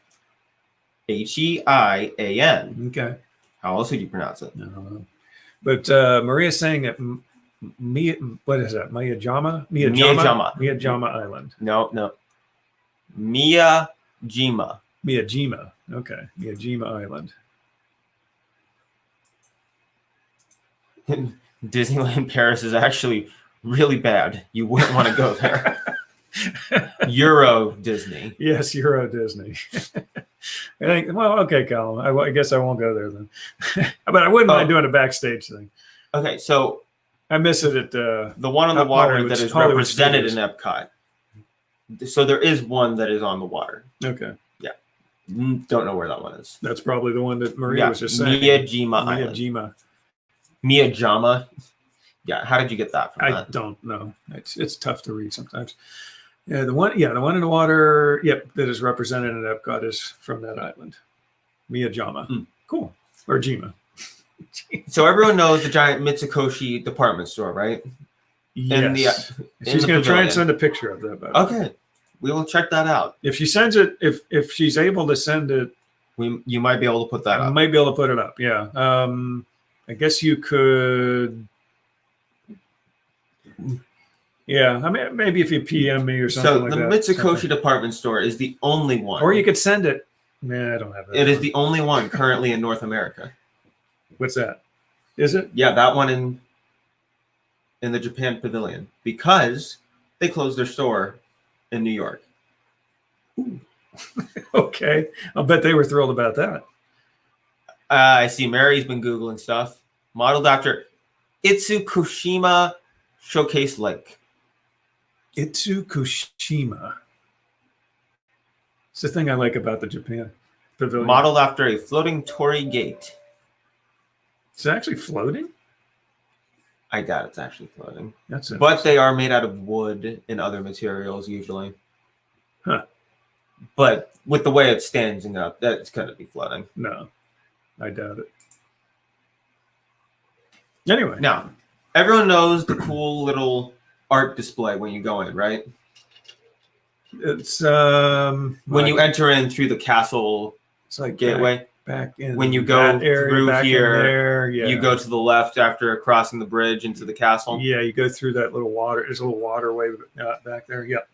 Heian. Okay. How else would you pronounce it? I don't know. But Maria's saying that what is that? Miyajima Island. No. Miyajima. Miyajima. Okay. Miyajima Island. Disneyland Paris is actually really bad. You wouldn't want to go there. Euro Disney. Yes, Euro Disney. I think. Well, okay, Colin. I guess I won't go there then. But I wouldn't mind doing a backstage thing. Okay, so I miss it at the one on the water that is Hollywood represented Studios. in Epcot. So there is one that is on the water. Okay. Don't know where that one is. That's probably the one that Maria was just saying. Miyajima Island. Miyajima. Miyajima. Yeah, how did you get that from I that? don't know. It's tough to read sometimes. Yeah, the one in the water, that is represented in Epcot is from that island. Miyajima. Hmm. Cool. Or Jima. So everyone knows the giant Mitsukoshi department store, right? Yes. in She's the going to try and pavilion. send a picture of that. By the way. Okay, we will check that out. If she sends it, if she's able to send it, You might be able to put that I up. might be able to put it up. Yeah. I guess you could. Yeah. I mean, maybe if you PM me or something So like the that. Mitsukoshi department store is the only one. Or you could send it. Nah, I don't have that. It is the only one currently in North America. What's that? Is it? Yeah, that one in the Japan pavilion because they closed their store in New York. Okay. I'll bet they were thrilled about that. I see Mary's been Googling stuff. Modeled after Itsukushima Showcase Lake. Itsukushima. It's the thing I like about the Japan pavilion. Modeled after a floating torii gate. It's actually floating? I doubt it's actually floating. That's But interesting. they are made out of wood and other materials usually. Huh. But with the way it's standing up, that's going to be floating. No, I doubt it. Anyway. Now, everyone knows the cool little art display when you go in, right? It's When you enter in through the castle it's like gateway, back in when you go that area, through back in here, there, yeah. you go to the left after crossing the bridge into the castle. Yeah, you go through that little water. There's a little waterway back there. Yep.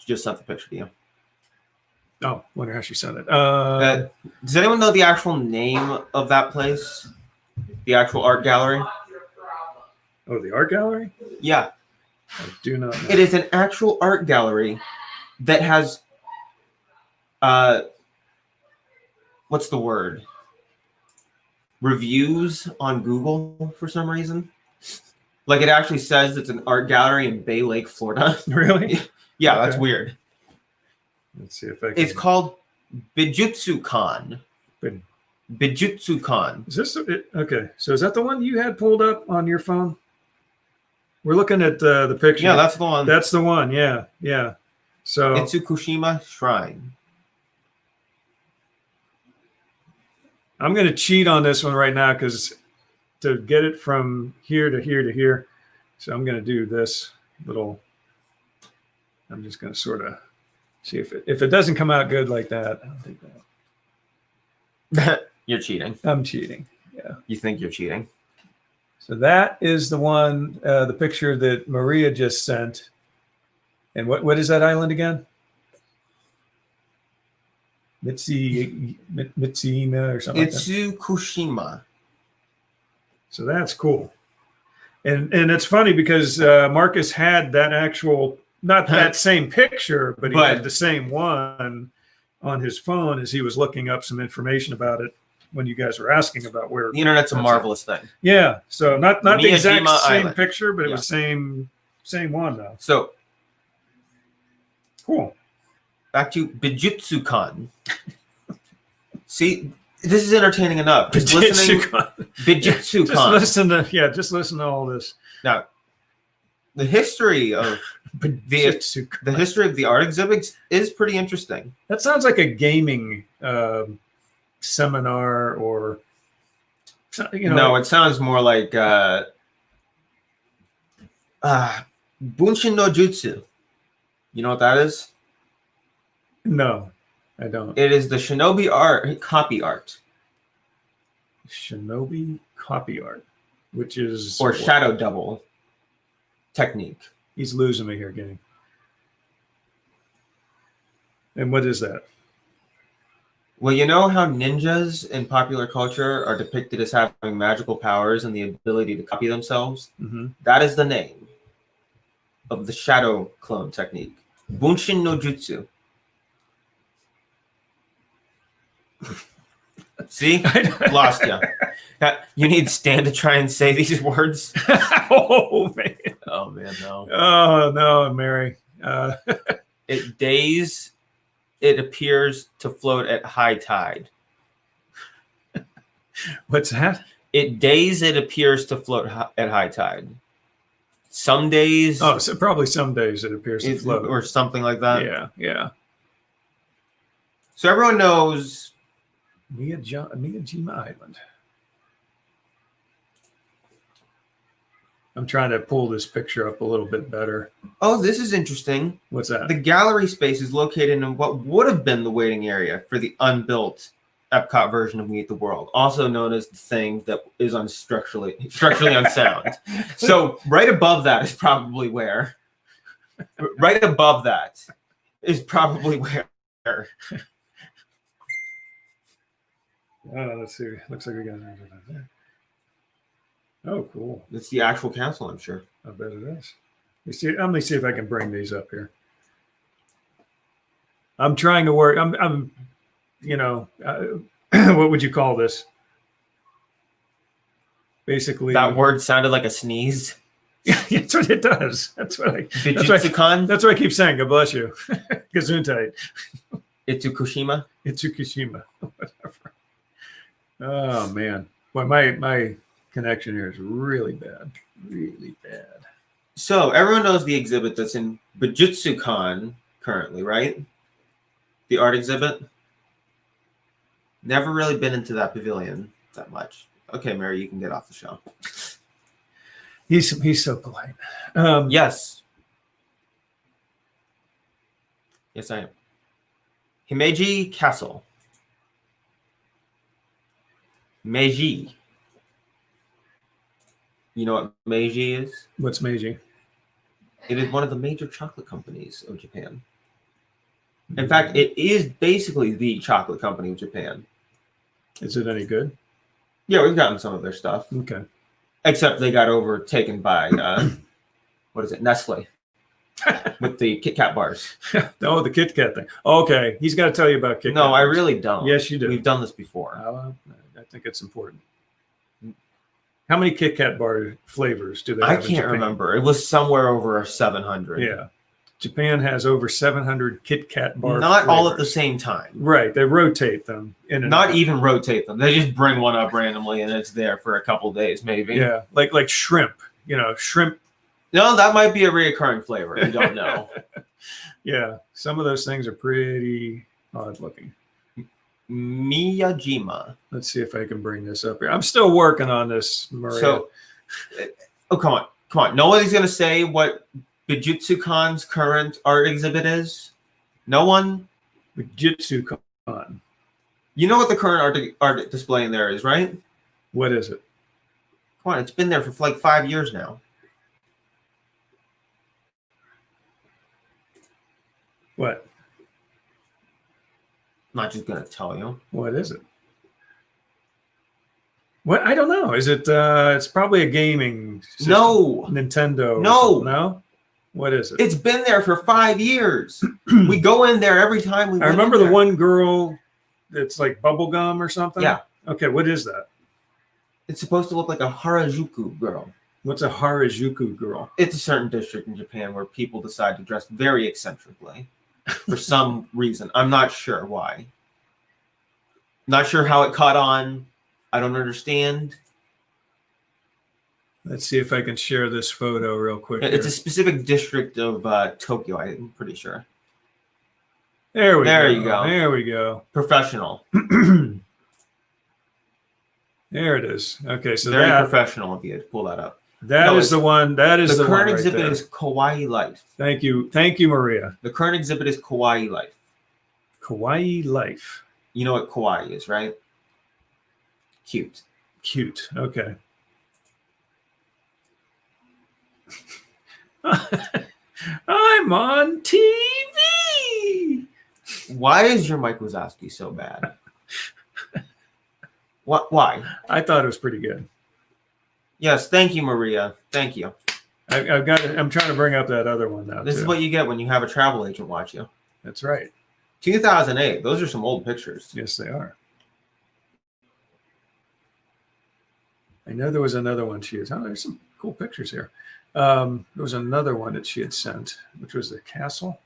Just sent the picture to you. Oh, wonder how she sent it. Does anyone know the actual name of that place? The actual art gallery? Oh, the art gallery? Yeah. I do not know. It is an actual art gallery that has what's the word? Reviews on Google for some reason. Like it actually says it's an art gallery in Bay Lake, Florida. Really? Yeah, that's Okay. weird. Let's see if I can. It's called Bijutsu-kan. Bin- Bijutsu-kan. Is this it? Okay? So is that the one you had pulled up on your phone? We're looking at the picture. Yeah, that's the one. That's the one. Yeah, yeah. So Itsukushima Shrine. I'm going to cheat on this one right now because to get it from here to here to here. So I'm going to do this little. I'm just going to sort of see if it doesn't come out good like that. I'll take that. You're cheating. I'm cheating. Yeah. You think you're cheating. So that is the one, the picture that Maria just sent. And what is that island again? Mitsima or something like that. Itsukushima. So that's cool. And it's funny because Marcus had that actual, not that same picture, but he had the same one on his phone as he was looking up some information about it when you guys were asking about where. The internet's a That's marvelous thing. Yeah. So not the exact Miyajima same Island. picture, but it Yeah. was same one though. So Cool. back to Bijutsu-kan. See, this is entertaining enough. Just listening. Just Bijutsu-kan. just listen to all this. Now, the history of the history of the art exhibits is pretty interesting. That sounds like a gaming seminar or No, it sounds more like Bunshin no Jutsu. You know what that is? No, I don't. It is the shinobi art, copy art, Shinobi copy art, which is or shadow double technique. He's losing me here, gang. And what is that? Well, you know how ninjas in popular culture are depicted as having magical powers and the ability to copy themselves? Mm-hmm. That is the name of the shadow clone technique. Bunshin no Jutsu. See? Lost you. You need Stan to try and say these words. Oh man! Oh, man, no. Oh no, Mary. It appears to float at high tide. What's that? It appears to float at high tide. Some days, Oh, so probably some days it appears to float. or something like that. Yeah. So everyone knows. Miyajima Island. I'm trying to pull this picture up a little bit better. Oh, this is interesting. What's that? The gallery space is located in what would have been the waiting area for the unbuilt Epcot version of Meet the World, also known as the thing that is structurally unsound. So right above that is probably where. Right above that is probably where. Oh, let's see. Looks like we got it. Oh, cool. It's the actual castle, I'm sure. I bet it is. Let me see if I can bring these up here. I'm trying to work. I'm what would you call this? Basically, That word sounded like a sneeze. That's what it does. That's what I Bijutsukan, that's what I keep saying. God bless you. Gesundheit. Itsukushima. Itsukushima. Whatever. Oh man. Boy, my connection here is really bad. Really bad. So everyone knows the exhibit that's in Bijutsukan currently, right? The art exhibit. Never really been into that pavilion that much. Okay, Mary, you can get off the show. He's so polite. Yes. Yes, I am. Himeji Castle. Meiji. You know what Meiji is? What's Meiji? It is one of the major chocolate companies of Japan. In fact, it is basically the chocolate company of Japan. Is it any good? Yeah, we've gotten some of their stuff. Okay. Except they got overtaken by, what is it, Nestle. With the Kit Kat bars. Oh, the Kit Kat thing. Okay. He's got to tell you about Kit Kat. No, I bars. really don't. Yes, you do. We've done this before. I think it's important. How many Kit Kat bar flavors do they have I in can't Japan? remember. It was somewhere over 700. Yeah. Japan has over 700 Kit Kat bar Not all at the flavors. same time. Right. They rotate them in and Not out. even rotate them. They just bring one up randomly and it's there for a couple days, maybe. Yeah. Like shrimp. Shrimp. No, that might be a reoccurring flavor. You don't know. Yeah. Some of those things are pretty odd looking. Miyajima. Let's see if I can bring this up here. I'm still working on this, Maria. So, oh, come on. Nobody's going to say what Bijutsukan's current art exhibit is? No one? Bijutsukan. You know what the current art display in there is, right? What is it? Come on, it's been there for like 5 years now. What? I'm not just going to tell you. What is it? What? I don't know. Is it? It's probably a gaming system. No. Nintendo. or No. something. No. What is it? It's been there for 5 years. We go in there every time we I went remember in the there. one girl that's like bubble gum or something. Yeah. Okay. What is that? It's supposed to look like a Harajuku girl. What's a Harajuku girl? It's a certain district in Japan where people decide to dress very eccentrically for some reason. I'm not sure why. Not sure how it caught on. I don't understand. Let's see if I can share this photo real quick. It's a here. specific district of Tokyo, I'm pretty sure. There There you go. There we go. Professional. There it is. Okay, so Very that professional of you to pull that up. that No, is it's- the one. That is The the one current right exhibit there. is Kawaii Life. Thank you, Maria. The current exhibit is Kawaii Life. Kawaii life. You know what kawaii is, right? Cute. Cute. Okay. I'm on TV. Why is your Mike Wazowski so bad? What? Why? I thought it was pretty good. Yes, thank you, Maria. Thank you. I've got. I'm trying to bring up that other one now. This too. is what you get when you have a travel agent watch you. That's right. 2008. Those are some old pictures. Yes, they are. I know there was another one she had. Oh, there's some cool pictures here. There was another one that she had sent, which was the castle.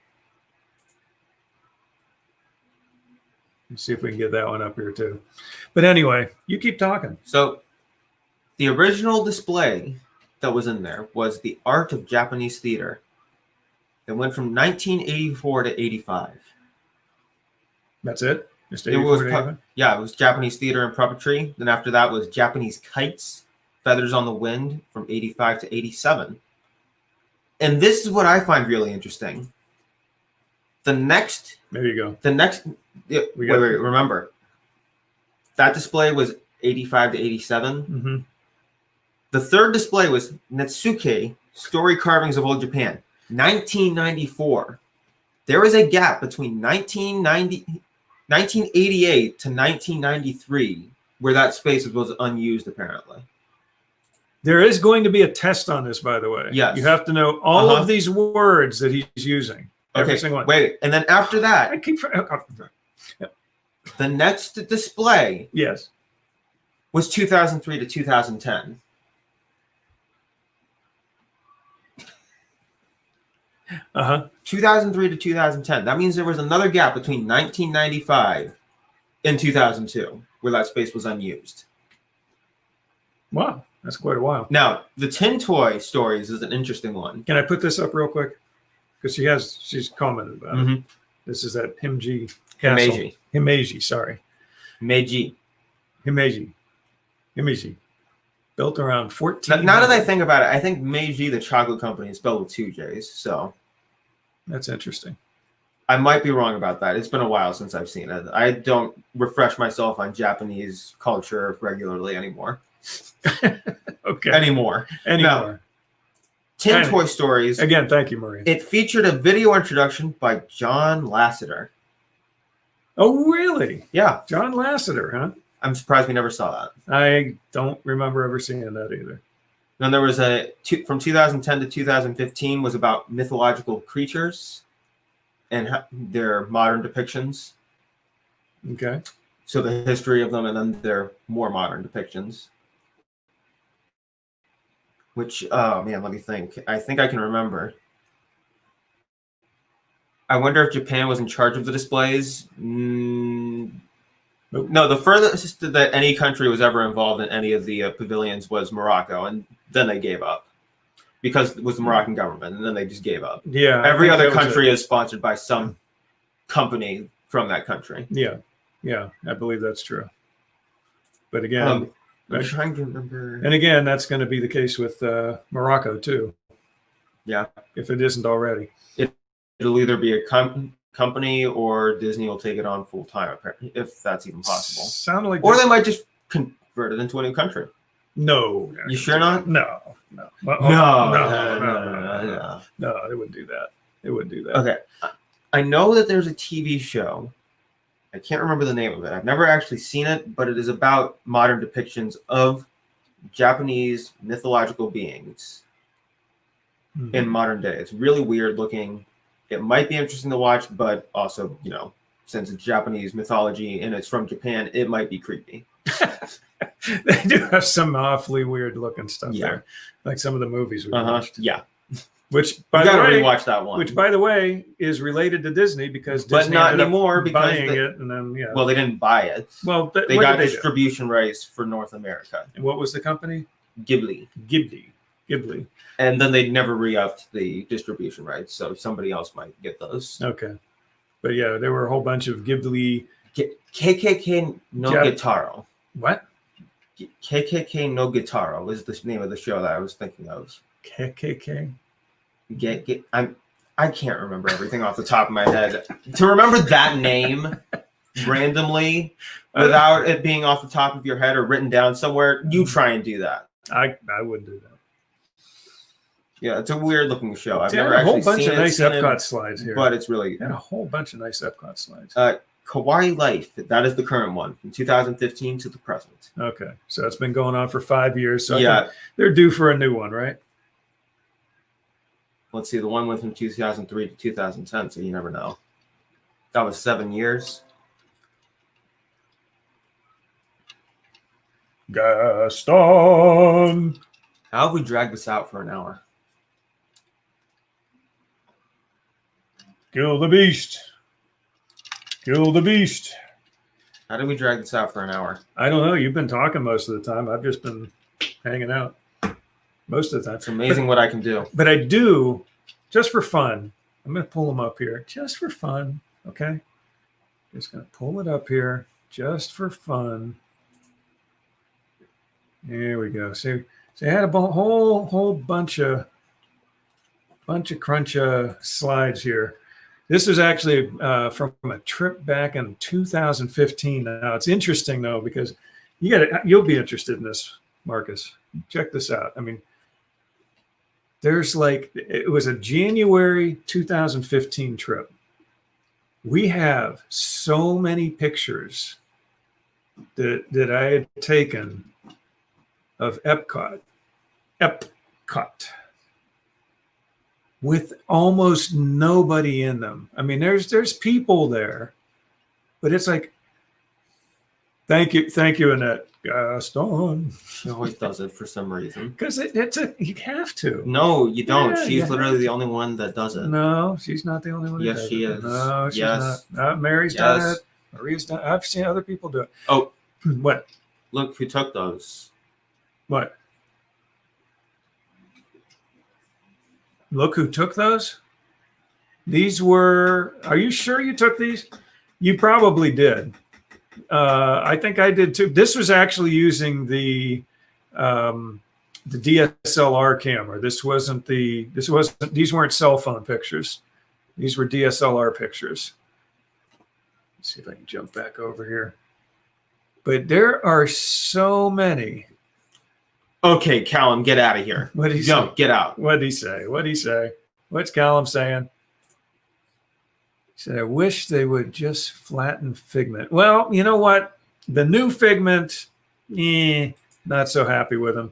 Let's see if we can get that one up here too. But anyway, you keep talking. So, the original display that was in there was the art of Japanese theater. It went from 1984 to 85. That's it? Just It was 84 to 85? Yeah, it was Japanese theater and puppetry. Then after that was Japanese kites, feathers on the wind from 85 to 87. And this is what I find really interesting. The next, There you go. wait, remember, that display was 85 to 87. Mm-hmm. The third display was Netsuke, Story Carvings of Old Japan, 1994. There is a gap between 1988 to 1993 where that space was unused, apparently. There is going to be a test on this, by the way. Yes. You have to know all Uh-huh. of these words that he's using. Every Okay, single one. wait. And then after I that, keep. the next display Yes. was 2003 to 2010. Uh-huh. 2003 to 2010. That means there was another gap between 1995 and 2002 where that space was unused. Wow, that's quite a while. Now, the tin toy stories is an interesting one. Can I put this up real quick? Because she's commented about it. Mhm. This is at Himeji Castle. Himeji, sorry. Meiji. Himeji. Built around 14. Now that I think about it, I think Meiji, the chocolate company, is spelled with 2 J's. So That's interesting. I might be wrong about that. It's been a while since I've seen it. I don't refresh myself on Japanese culture regularly anymore. Okay. Anymore. Tin Anyway. Toy Stories. Again, thank you, Marie. It featured a video introduction by John Lasseter. Oh, really? Yeah. John Lasseter, huh? I'm surprised we never saw that. I don't remember ever seeing that either. Then there was from 2010 to 2015 was about mythological creatures and their modern depictions. Okay. So the history of them and then their more modern depictions. Which, oh man, let me think. I think I can remember. I wonder if Japan was in charge of the displays. Nope. No, the furthest that any country was ever involved in any of the pavilions was Morocco, and then they gave up because it was the Moroccan government, and then they just gave up. Yeah. I Every think other that was country it. is sponsored by some company from that country. Yeah. Yeah. I believe that's true. But again, I'm trying to remember. and again, that's going to be the case with Morocco too. Yeah. If it isn't already. It'll either be a company or Disney will take it on full time, if that's even possible. Sounded like Or they might just convert it into a new country. No. You sure not? No. No, They wouldn't do that. They wouldn't do that. Okay. I know that there's a TV show. I can't remember the name of it. I've never actually seen it, but it is about modern depictions of Japanese mythological beings in modern day. It's really weird looking. It might be interesting to watch, but also, since it's Japanese mythology and it's from Japan, it might be creepy. They do have some awfully weird looking stuff Yeah. there, like some of the movies we watched. Yeah. Which, You by the gotta way, rewatch that one. which by the way is related to Disney because But Disney not ended up anymore because buying they- it, and then Well, they didn't buy it. well, They what got did they do? distribution rights for North America. And what was the company? Ghibli. Ghibli. And then they never re-upped the distribution rights, so somebody else might get those. Okay, but yeah, there were a whole bunch of Ghibli. KKK no Jap- Gitaro. What? KKK no Gitaro is the name of the show that I was thinking of. KKK. I can't remember everything off the top of my head. To remember that name randomly without it being off the top of your head or written down somewhere, you try and do that. I wouldn't do that. Yeah, it's a weird looking show. I've They had never a whole actually bunch seen of it, nice seen it, Epcot slides here. but it's really They had a whole bunch of nice Epcot slides. Kawaii Life. That is the current one from 2015 to the present. Okay, so it's been going on for 5 years. So I Yeah. think they're due for a new one, right? Let's see, the one went from 2003 to 2010, so you never know. That was 7 years. Gaston. How have we dragged this out for an hour? Kill the beast. Kill the beast. How did we drag this out for an hour? I don't know. You've been talking most of the time. I've just been hanging out most of the time. It's amazing what I can do. But I do, just for fun. I'm going to pull them up here just for fun. Okay. Just going to pull it up here just for fun. There we go. So I had a whole bunch of crunch slides here. This was actually from a trip back in 2015. Now it's interesting though because you'll be interested in this, Marcus. Check this out. I mean, it was a January 2015 trip. We have so many pictures that I had taken of Epcot, with almost nobody in them. I mean, there's people there, but it's like, thank you, Annette. Gaston. She always does it for some reason. Because you have to. No, you don't. Yeah, She's you literally have the only one that does it. No, she's not the only one. Yes, that does she it. is. No, she's Yes. not. Mary's done Yes. it. Maria's done. I've seen other people do it. Oh. What? Look who took those. What? Look who took those. These were. Are you sure you took these? You probably did. I think I did too. This was actually using the DSLR camera. These weren't cell phone pictures. These were DSLR pictures. Let's see if I can jump back over here. But there are so many. Okay, Callum, get out of here. What did he No, say? get out. What did he say? What did he say? What's Callum saying? He said, I wish they would just flatten Figment. Well, you know what? The new Figment, not so happy with them.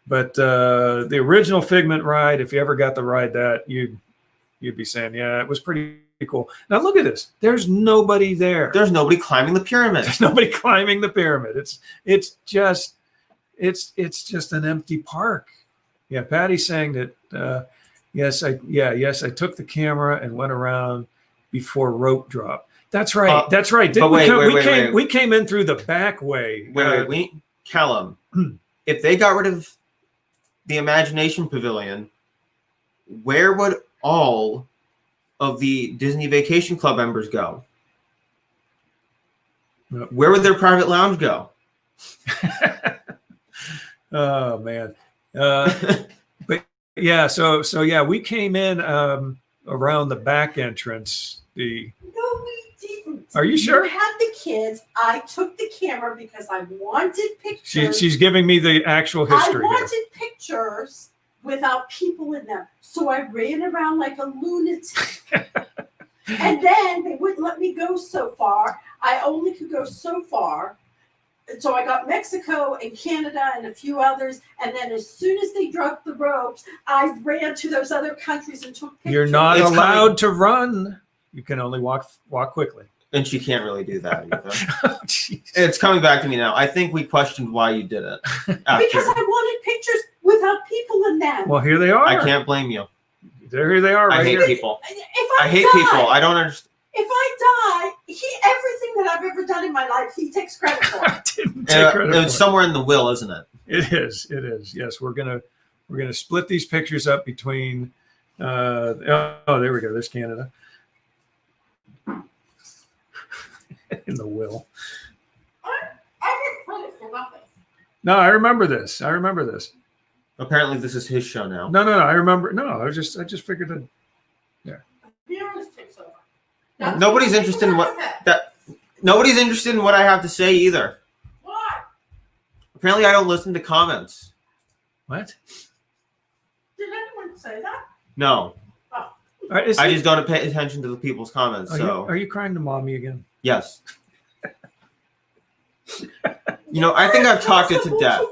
But the original Figment ride, if you ever got to ride that, you'd be saying, yeah, it was pretty cool. Now look at this. There's nobody there. There's nobody climbing the pyramid. There's nobody climbing the pyramid. It's just an empty park. Yeah, Patty's saying that yes, I took the camera and went around before rope drop. That's right. That's right. But wait. We came in through the back way. Wait. Callum, if they got rid of the Imagination Pavilion, where would all of the Disney Vacation Club members go? Where would their private lounge go? Oh man. But yeah, so yeah, we came in around the back entrance. No, we didn't. Are you sure? You had the kids. I took the camera because I wanted pictures. She's giving me the actual history I here. wanted pictures without people in them. So I ran around like a lunatic. And then they wouldn't let me go so far. I only could go so far. So I got Mexico and Canada and a few others. And then as soon as they dropped the ropes, I ran to those other countries and took pictures. You're not It's allowed to run. You can only walk quickly. And she can't really do that either. Oh, jeez. It's coming back to me now. I think we questioned why you did it. Because I wanted pictures without people in them. Well, here they are. I can't blame you. Here they are right I hate here. people. If I hate die, people. I don't understand. If I die, everything that I've ever done in my life, he takes credit for. I didn't take credit for It's somewhere in the will, isn't it? It is. It is. Yes, we're gonna split these pictures up between. Oh, there we go. There's Canada. In the will. I get credit for nothing. No, I remember this. Apparently, this is his show now. No. I remember. No, I just figured it. Be honest, takes over. Nobody's interested in what Nobody's interested in what I have to say either. Why? Apparently, I don't listen to comments. What? Did anyone say that? No, I just don't pay attention to the people's comments. Are you crying to mommy again? Yes. I think I've talked it to death.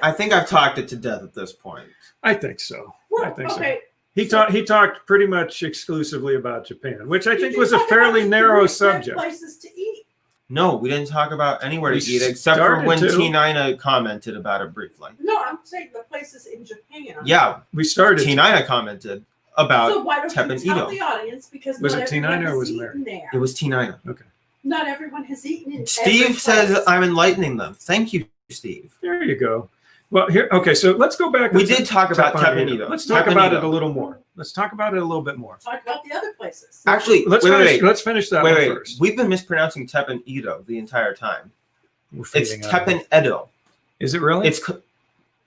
I think I've talked it to death at this point. I think so. I think so. Okay. He talked pretty much exclusively about Japan, which I think was a fairly narrow subject. Places to eat. No, we didn't talk about anywhere to We eat except for when started to. T9 commented about it briefly. No, I'm saying the places in Japan. Yeah, We started. T9 commented about So why don't Teppan you tell Edo. the audience? Because Was not it T9 everyone or has was it eaten there. it was T9. Not everyone has eaten in every Steve says place. I'm enlightening them. Thank you, Steve. There you go. Well, here. Okay, so let's go back. We to did talk about Teppan Teppan Edo. Edo. Let's talk Teppan about Edo. it a little more. Let's talk about it a little bit more. Talk about the other places. Actually, Let's finish that one first. We've been mispronouncing Teppan Edo the entire time. We're It's fading out. Teppan Edo. Is it really?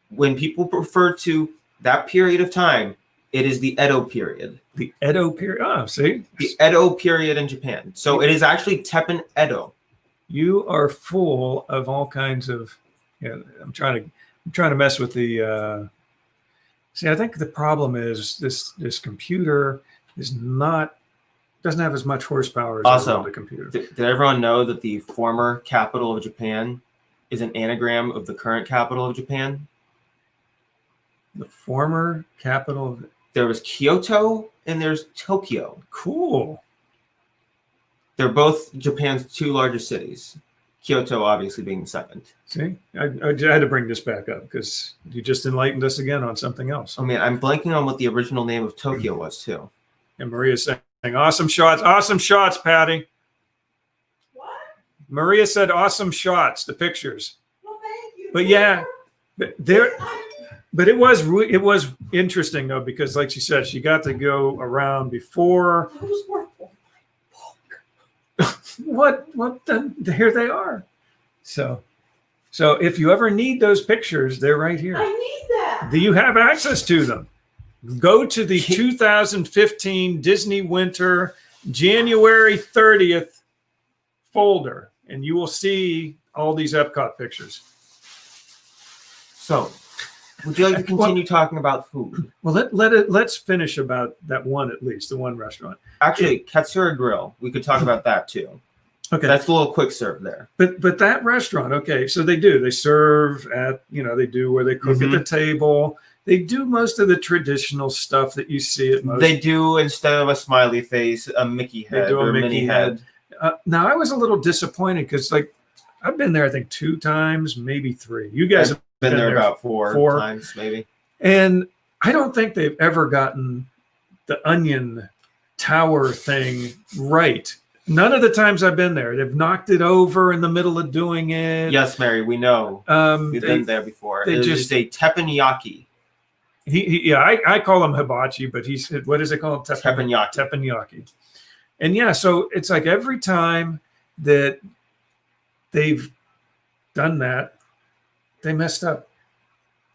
When people refer to that period of time, it is the Edo period. the Edo period. Oh, see, The Edo period in Japan. So it is actually Teppan Edo. you are full of all kinds of. Yeah, I'm trying to mess with the. See, I think the problem is this computer doesn't have as much horsepower as Also, the computer. Did everyone know that the former capital of Japan is an anagram of the current capital of Japan? The former capital. There was Kyoto and there's Tokyo. Cool. They're both Japan's two largest cities. Kyoto obviously being second. See, I had to bring this back up because you just enlightened us again on something else. I mean, I'm blanking on what the original name of Tokyo was too. And Maria's saying, awesome shots, Patty. What? Maria said, awesome shots, the pictures. Well, thank you. But yeah, but it was interesting though, because like she said, she got to go around before. Those were for my book. What here they are. So if you ever need those pictures, they're right here. I need that. Do you have access to them? Go to the 2015 Disney Winter January 30th folder, and you will see all these Epcot pictures. So, would you like to continue talking about food? Well, let's finish about that one at least, the one restaurant. Actually, Katsura Grill. We could talk about that too. Okay, That's a little quick serve there. but that restaurant, okay, so they serve at, they do where they cook at the table. They do most of the traditional stuff that you see at most. They do, instead of a smiley face, a Mickey head They do a or Mickey Minnie head. Now I was a little disappointed because I've been there I think 2 times, maybe 3. You guys have Been there there about four times, maybe. And I don't think they've ever gotten the onion tower thing right. None of the times I've been there, they've knocked it over in the middle of doing it. Yes, Mary, we know. We've been there before. they It's just- just a teppanyaki. I call him hibachi, but he said, what is it called? Teppanyaki. Teppanyaki. And yeah, so it's like every time that they've done that, they messed up.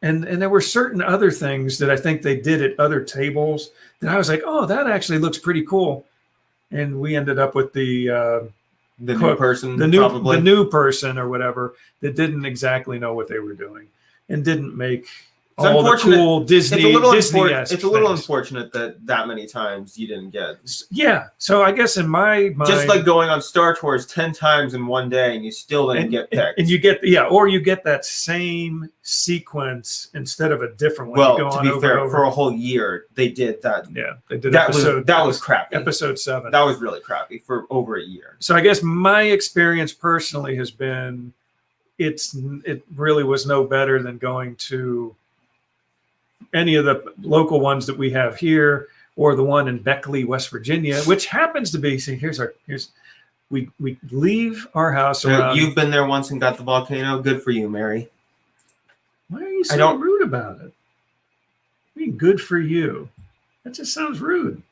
And there were certain other things that I think they did at other tables that I was like, oh, that actually looks pretty cool. And we ended up with the new cook, person, the probably. new person or whatever that didn't exactly know what they were doing and didn't make It's all the unfortunate. cool Disney. It's a little things. unfortunate that many times you didn't get. Yeah. So I guess in my mind, Just like going on Star Tours 10 times in one day and you still didn't get picked. and you get or you get that same sequence instead of a different one. Well, You go to on be over fair, and over. for a whole year, they did that. Yeah, they did That episode. was crappy. Episode 7. That was really crappy for over a year. So I guess my experience personally has been, it really was no better than going to any of the local ones that we have here, or the one in Beckley, West Virginia, which happens to be. See, we leave our house around. You've been there once and got the volcano. Good for you, Mary. Why are you so rude about it? I mean, good for you. That just sounds rude.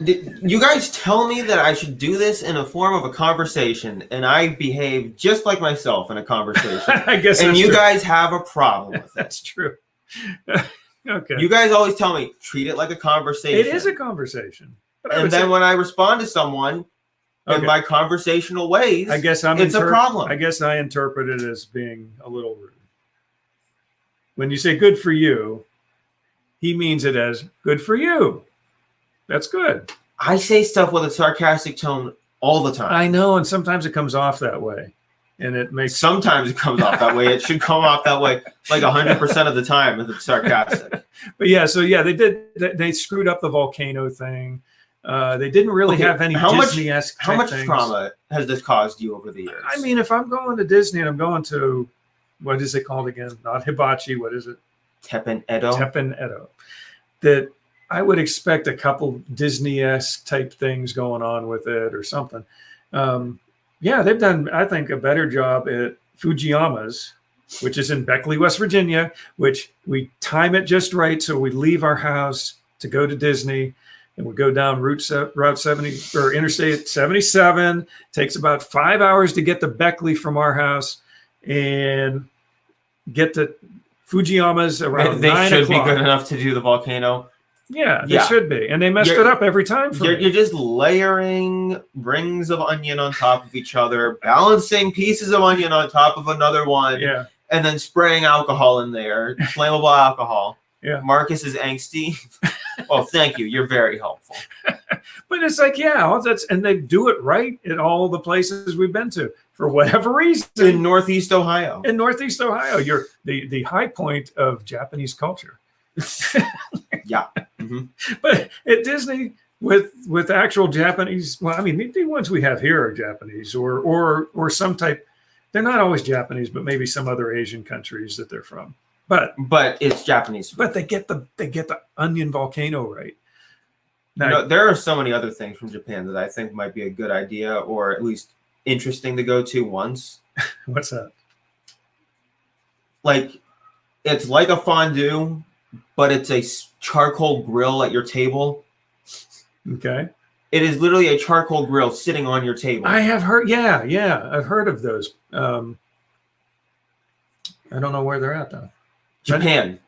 Did you guys tell me that I should do this in a form of a conversation, and I behave just like myself in a conversation? I guess and that's you true. guys have a problem with it. That's true. Okay. You guys always tell me, treat it like a conversation. It is a conversation. But I And would then say- when I respond to someone in Okay. my conversational ways, I guess it's a problem. I guess I interpret it as being a little rude. When you say good for you, he means it as good for you. That's good. I say stuff with a sarcastic tone all the time. I know, and sometimes it comes off that way. And it makes Sometimes it comes off that way. It should come off that way like 100% of the time if it's sarcastic. But yeah, so yeah, they screwed up the volcano thing. They didn't really Okay, have any how much- Disney-esque How type much things. trauma has this caused you over the years? I mean, if I'm going to Disney and I'm going to, what is it called again? Not hibachi. What is it? Teppen Edo. Teppen Edo. That I would expect a couple Disney-esque type things going on with it or something. Yeah, they've done, I think, a better job at Fujiyama's, which is in Beckley, West Virginia, which we time it just right. So we leave our house to go to Disney and we go down Route 70 or Interstate 77. Takes about 5 hours to get to Beckley from our house and get to Fujiyama's around They 9 should o'clock. be good enough to do the volcano. Yeah, they Yeah. should be. And they messed You're- it up every time for You're me. just layering rings of onion on top of each other, balancing pieces of onion on top of another one, Yeah. and then spraying alcohol in there, flammable alcohol. Yeah. Marcus is angsty. Oh, thank you. You're very helpful. But it's like, yeah, and they do it right at all the places we've been to for whatever reason. In Northeast Ohio. In Northeast Ohio, you're the high point of Japanese culture. Yeah. Mhm. But at Disney, with actual Japanese. Well, I mean, the ones we have here are Japanese, or some type. They're not always Japanese, but maybe some other Asian countries that they're from. But it's Japanese food. but they get the onion volcano right. Now, No, there are so many other things from Japan that I think might be a good idea, or at least interesting to go to once. what's that? Like, it's like a fondue, but it's a charcoal grill at your table. Okay. It is literally a charcoal grill sitting on your table. I have heard. Yeah, I've heard of those. I don't know where they're at though. Japan.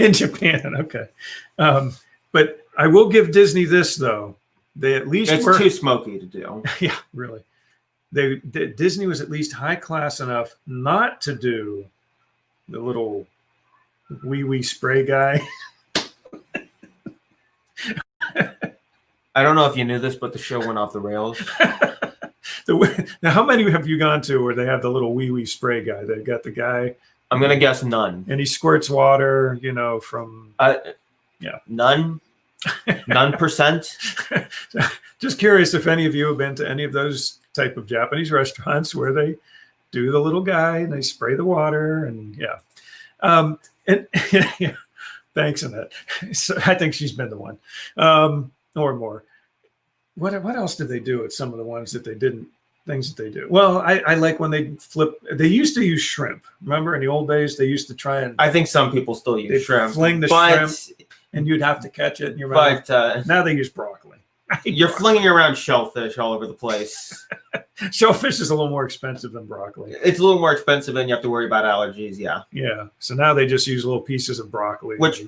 In Japan, okay. But I will give Disney this though. They at least It's were too smoky to do. yeah, really. Disney was at least high class enough not to do the little wee spray guy. I don't know if you knew this, but the show went off the rails. Now, how many have you gone to where they have the little wee spray guy? They've got the guy, I'm gonna guess none. and he squirts water, from. None. None percent. Just curious if any of you have been to any of those type of Japanese restaurants where they do the little guy and they spray the water and and yeah, thanks, Annette. So I think she's been the one, or more. What else did they do at some of the ones that they didn't? Things that they do. Well, I like when they flip. They used to use shrimp. Remember in the old days, they used to try and I think some people still use they shrimp. fling the but, shrimp, and you'd have to catch it in your mouth. But Now they use broccoli. you're flinging around shellfish all over the place. Shellfish is a little more expensive than broccoli. It's a little more expensive and you have to worry about allergies. Yeah. Yeah. So now they just use little pieces of broccoli. Which,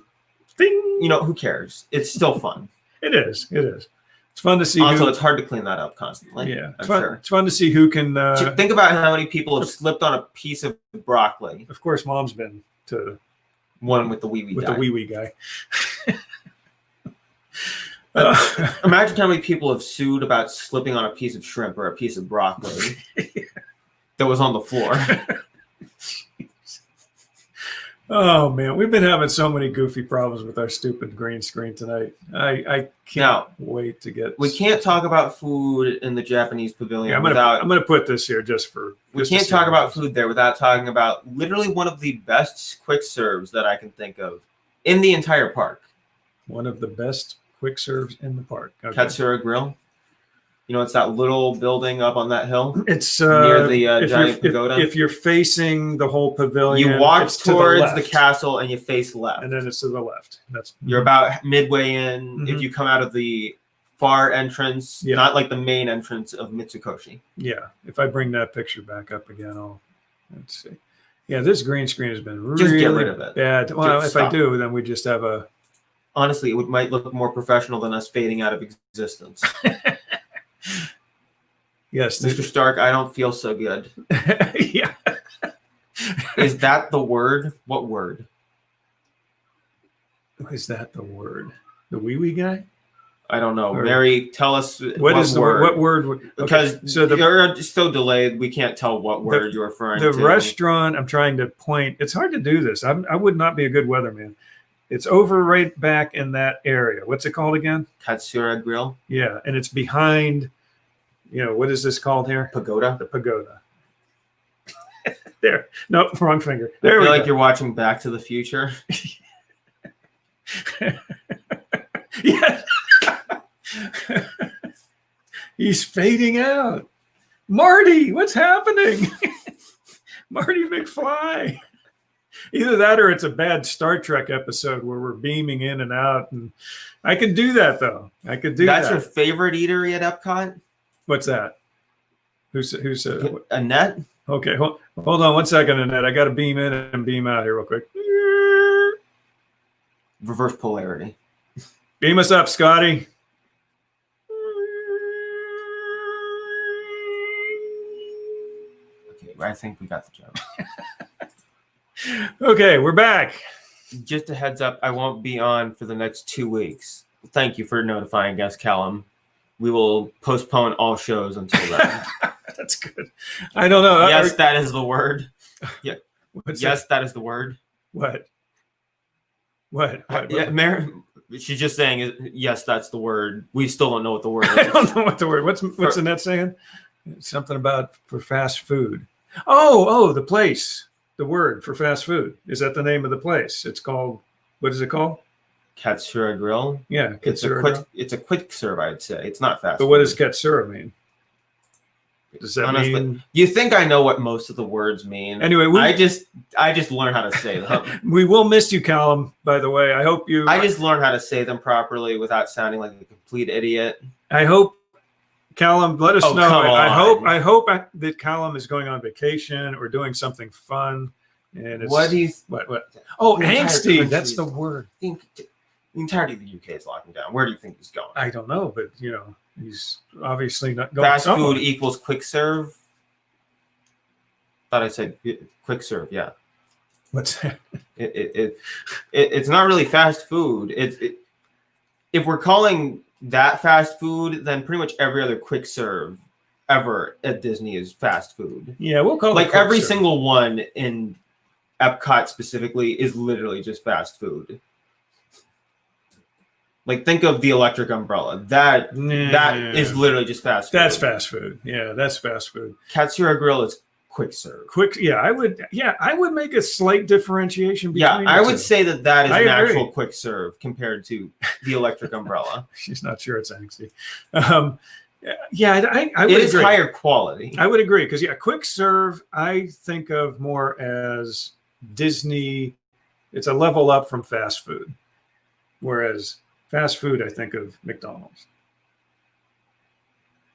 Ding! who cares? It's still fun. It is. It's fun to see. Also, it's hard to clean that up constantly. Yeah. I'm sure. It's fun to see who can. Think about how many people have slipped on a piece of broccoli. Of course, Mom's been to One with the wee with guy. the wee guy. Imagine how many people have sued about slipping on a piece of shrimp or a piece of broccoli that was on the floor. Oh man, we've been having so many goofy problems with our stupid green screen tonight. I can't wait to get. We can't talk about food in the Japanese pavilion Yeah, I'm without. gonna put this here just for. We just to can't see talk what about happens. food there without talking about literally one of the best quick serves that I can think of in the entire park. One of the best quick serves in the park. Okay. Katsura Grill. It's that little building up on that hill. It's near the if giant you're, pagoda. If you're facing the whole pavilion, You walk it's to the towards left, the castle and you face left. and then it's to the left. That's You're about midway in. Mhm. If you come out of the far entrance, Yeah. not like the main entrance of Mitsukoshi. yeah. If I bring that picture back up again, let's see. Yeah, this green screen has been Just really get rid of it. bad. Well, if I stop. do, then we just have a. Honestly, it might look more professional than us fading out of existence. Yes, Mr. Stark, I don't feel so good. yeah. Is that the word? What word? Is that the word? The wee guy? I don't know. Or- Mary, tell us What is the word? What word? Okay, Because so the you're so delayed, we can't tell what word you're referring to. restaurant, I'm trying to point. It's hard to do this. I would not be a good weatherman. It's over right back in that area. What's it called again? Katsura Grill, Yeah, and it's behind. What is this called here? Pagoda. The pagoda. There. Nope, wrong finger. I There feel we like go. you're watching Back to the Future. Yes. He's fading out. Marty, what's happening? Marty McFly. Either that or it's a bad Star Trek episode where we're beaming in and out. And I could do that though. I could do That's that. your favorite eatery at Epcot? What's that? Who said? Annette? Okay, hold on 1 second, Annette. I got to beam in and beam out here real quick. Reverse polarity. Beam us up, Scotty. Okay, I think we got the joke. Okay, we're back. Just a heads up, I won't be on for the next 2 weeks. Thank you for notifying us, Callum. We will postpone all shows until then. That's good. I don't know. Yes, that is the word. What's Yes, that is the word. What? What? Yeah, Mary, She's just saying, yes, that's the word. We still don't know what the word I is. don't know what the word. What's Annette saying? Something about for fast food. Oh, the place. The word for fast food. Is that the name of the place? It's called. What is it called? Katsura Grill. Yeah, It's a quick serve, I'd say. It's not fast. But what food. does Katsura mean? Does that Honestly, mean? you think I know what most of the words mean? Anyway, I just learn how to say them. we will miss you, Callum. By the way, I hope you. I just learn how to say them properly without sounding like a complete idiot. I hope, Callum, let us Oh, know. come on. I hope that Callum is going on vacation or doing something fun. And it's, What do you? what? Oh, The entire angsty. country That's is- the word. Think the entirety of the UK is locking down. Where do you think he's going? I don't know, but he's obviously not going. Fast somewhere. food equals quick serve. Thought I said quick serve. Yeah. What's that? It's not really fast food. If we're calling that fast food, then pretty much every other quick serve ever at Disney is fast food. Yeah, we'll call it Like quick every serve. single one in Epcot specifically is literally just fast food. Like think of the electric umbrella. That is literally just fast food. That's fast food. Yeah, that's fast food. Katsura Grill is quick serve. Quick. Yeah, I would make a slight differentiation between. Yeah, I the would two. say that is I an agree. actual quick serve compared to the electric umbrella. She's not sure it's angsty. Yeah, I would It is agree. higher quality. I would agree because quick serve I think of more as Disney. It's a level up from fast food, whereas fast food I think of McDonald's.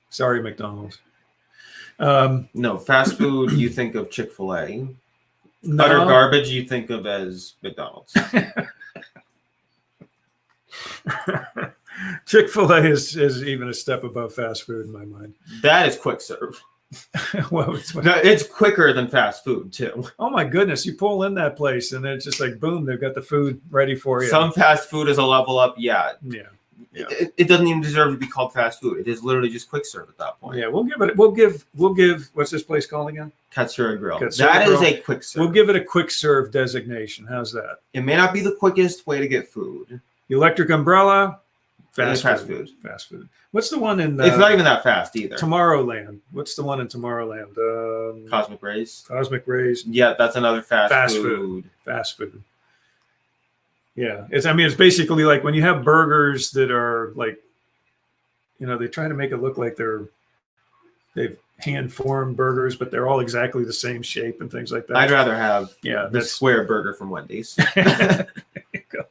Sorry, McDonald's. No, fast food, you think of Chick-fil-A. No. Utter garbage, you think of as McDonald's. Chick-fil-A is even a step above fast food in my mind. That is quick serve. Well, No, it's quicker than fast food, too. oh my goodness, you pull in that place and it's just like, boom, they've got the food ready for you. Some fast food is a level up, yeah. Yeah. It doesn't even deserve to be called fast food. It is literally just quick serve at that point. Yeah, we'll give what's this place called again? Katsura Grill. Katsura That is Grill. a quick serve. We'll give it a quick serve designation. How's that? It may not be the quickest way to get food. Electric umbrella, It is fast food. Fast food. What's the one in It's not even that fast either. Tomorrowland? What's the one in Tomorrowland? Cosmic Rays. Cosmic Rays. Yeah, that's another fast Food. food. Fast food. Yeah, it's basically like when you have burgers that are like, they try to make it look like they've hand formed burgers, but they're all exactly the same shape and things like that. I'd rather have Yeah, the that's square burger from Wendy's. There you go.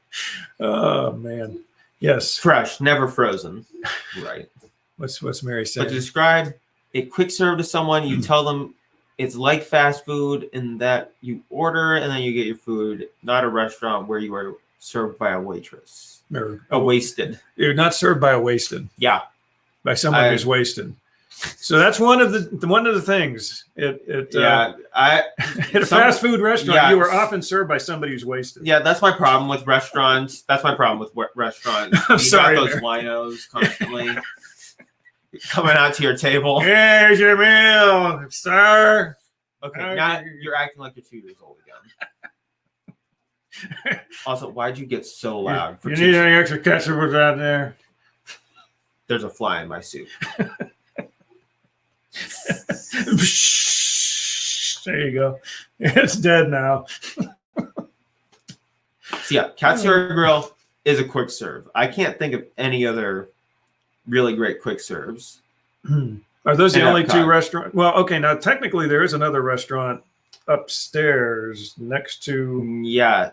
Oh man, yes. Fresh, never frozen. Right. What's Mary But saying? to describe a quick serve to someone, you tell them it's like fast food in that you order and then you get your food, not a restaurant where you are served by a waitress. Or, A wasted. you're not served by a wasted, Yeah. by someone who's wasted. So that's one of the things. At a fast food restaurant, yeah. you are often served by somebody who's wasted. Yeah, that's my problem with restaurants. That's my problem with restaurants. I'm You sorry, got those Mary. winos constantly coming out to your table. Here's your meal, sir. Okay, now you're acting like you're 2 years old again. Also, why'd you get so loud? For You two- need any extra ketchup out there? There's a fly in my soup. There you go. It's dead now. So yeah, Katsura Grill is a quick serve. I can't think of any other really great quick serves. Are those the And only Epcot. two restaurants? Well, okay. Now, technically, there is another restaurant upstairs next to Yeah,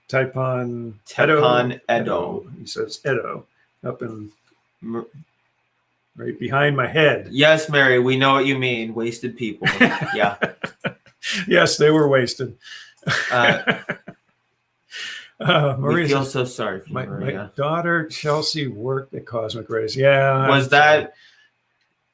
Taipan Taipan Edo. He says Edo up in M- right behind my head. Yes, Mary, we know what you mean. Wasted people. Yeah. Yes, they were wasted. We Maria feel says, so sorry for you, my Maria. daughter Chelsea worked at Cosmic Rays. Yeah. Was that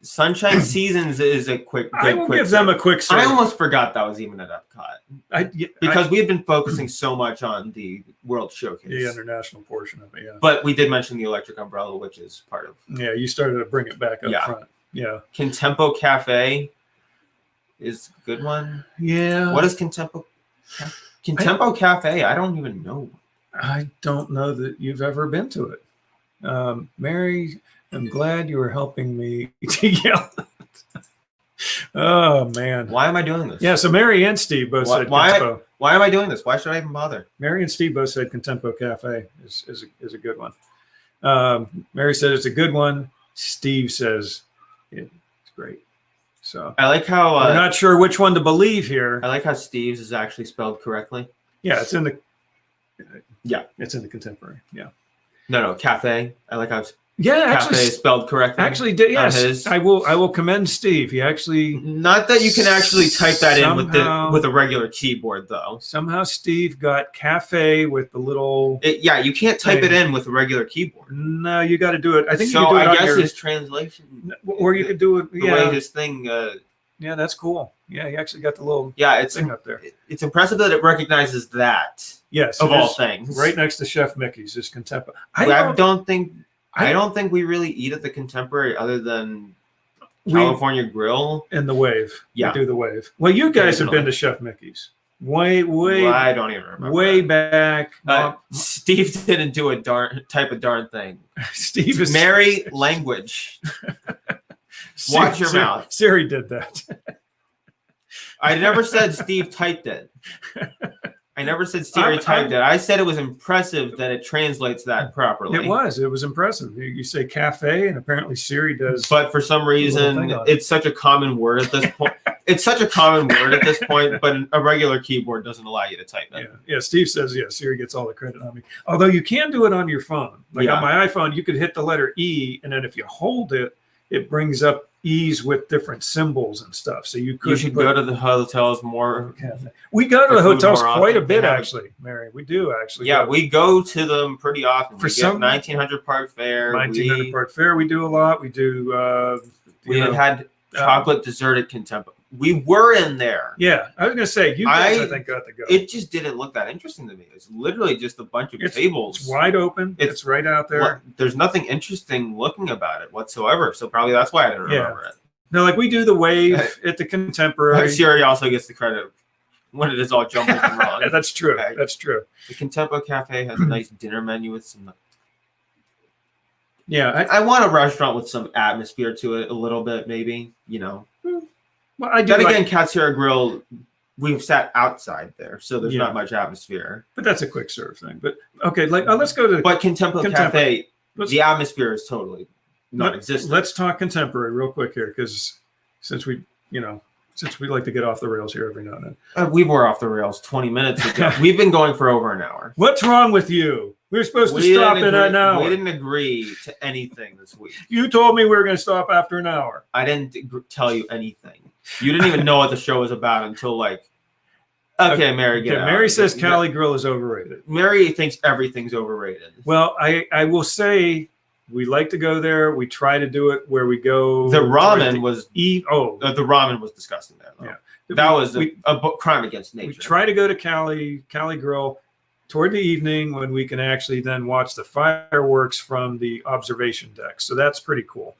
Sunshine Seasons is a quick I good will quick give them serve. a quick serve. I almost forgot that was even at Epcot because we had been focusing so much on the World Showcase. the international portion of it. Yeah. But we did mention the electric umbrella, which is part of Yeah. You started to bring it back up Yeah. front. Yeah. Contempo Cafe is a good one. Yeah. What is Contempo Cafe? I don't even know. I don't know that you've ever been to it. Mary, I'm glad you were helping me to yell. Oh man. Why am I doing this? Yeah, so Mary and Steve both said Contempo. Why am I doing this? Why should I even bother? Mary and Steve both said Contempo Cafe is a good one. Mary said it's a good one. Steve says it's great. So I like how we're not sure which one to believe here. I like how Steve's is actually spelled correctly. Yeah, it's in the it's in the Contemporary. Yeah. No, cafe. I like how Yeah, cafe is spelled correctly. Actually, yes, I will commend Steve. He actually not that you can actually type that in somehow- with a regular keyboard though. somehow Steve got cafe with the little. Yeah, you can't type it in with a regular keyboard. No, you got to do it. I think so. you can do it I on guess your, his translation, or you could do it. the way his thing. Yeah, that's cool. Yeah, he actually got the little Yeah, it's thing up there. It's impressive that it recognizes that. Yes, Of it all is. things, Right next to Chef Mickey's is Contempo. I don't think we really eat at the Contemporary other than California Grill. In the Wave. Yeah. We do the Wave. Well, you guys have Occasionally. been to Chef Mickey's. Way, Well, I don't even remember. way that. back. Steve didn't do a darn thing. Steve is Mary language. Watch your mouth. Siri did that. I never said Steve typed it. I never said Siri typed it. I said it was impressive that it translates that properly. It was impressive. You say cafe, and apparently Siri does. But for some reason, it's such a common word at this point. It's such a common word at this point, but a regular keyboard doesn't allow you to type it. Yeah. Steve says, Siri gets all the credit on me. Although you can do it on your phone. Like on my iPhone, you could hit the letter E, and then if you hold it, it brings up E's with different symbols and stuff. So you should go to the hotels more. We go to the hotels quite a bit, Yeah. actually, Mary. We do actually. Yeah, we go to them pretty often. For We some- get 1900 Park Fair. 1900 Park Fair, we do a lot. We do. We had chocolate dessert at Contempo. We were in there. Yeah, I was gonna say you guys, I think, got to go. It just didn't look that interesting to me. It's literally just a bunch of tables. It's wide open. It's right out there. There's nothing interesting looking about it whatsoever. So probably that's why I didn't remember it. No, like we do the Wave at the Contemporary. Siri also gets the credit when it is all jumbled and wrong. Yeah, that's true. Okay. That's true. The Contempo Cafe has a nice dinner menu with some. Yeah, I want a restaurant with some atmosphere to it, a little bit, maybe. Well, I do. Then again, Katsura Grill, we've sat outside there, so there's not much atmosphere. But that's a quick serve thing. But okay, let's go to. But Contempo Cafe, the atmosphere is totally non-existent. Let's talk Contemporary real quick here, because since we like to get off the rails here every now and then. We were off the rails 20 minutes ago. We've been going for over an hour. What's wrong with you? We were supposed to stop in an hour. We didn't agree to anything this week. You told me we were going to stop after an hour. I didn't tell you anything. You didn't even know what the show was about until okay, Mary, get out. Mary says Cali Grill is overrated. Mary thinks everything's overrated. Well, I will say we like to go there. We try to do it where we go. The ramen was the ramen was disgusting there. Though. Yeah, that was a crime against nature. We try to go to Cali Grill toward the evening when we can actually then watch the fireworks from the observation deck. So that's pretty cool.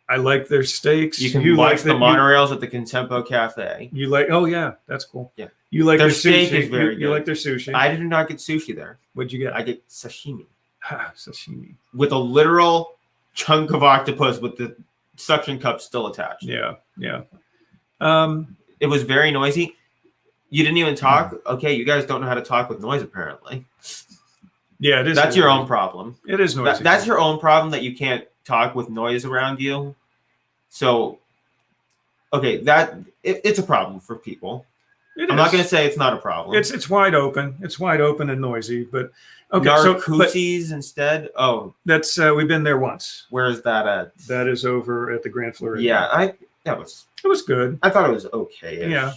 I like their steaks. You can watch the monorails at the Contempo Cafe. You like? Oh yeah, that's cool. Yeah, you like their sushi. steak is very good. You like their sushi. I did not get sushi there. What'd you get? I get sashimi. Sashimi with a literal chunk of octopus with the suction cup still attached. Yeah. It was very noisy. You didn't even talk. Okay, you guys don't know how to talk with noise, apparently. Yeah, it is. That's your own problem. It is noisy. That's your own problem that you can't talk with noise around you. So, okay, it's a problem for people. I'm not going to say it's not a problem. It's wide open. It's wide open and noisy, but okay. Narcoossee's instead. Oh, that's we've been there once. Where is that at? That is over at the Grand Floridian. Yeah, it was good. I thought it was okay. Yeah,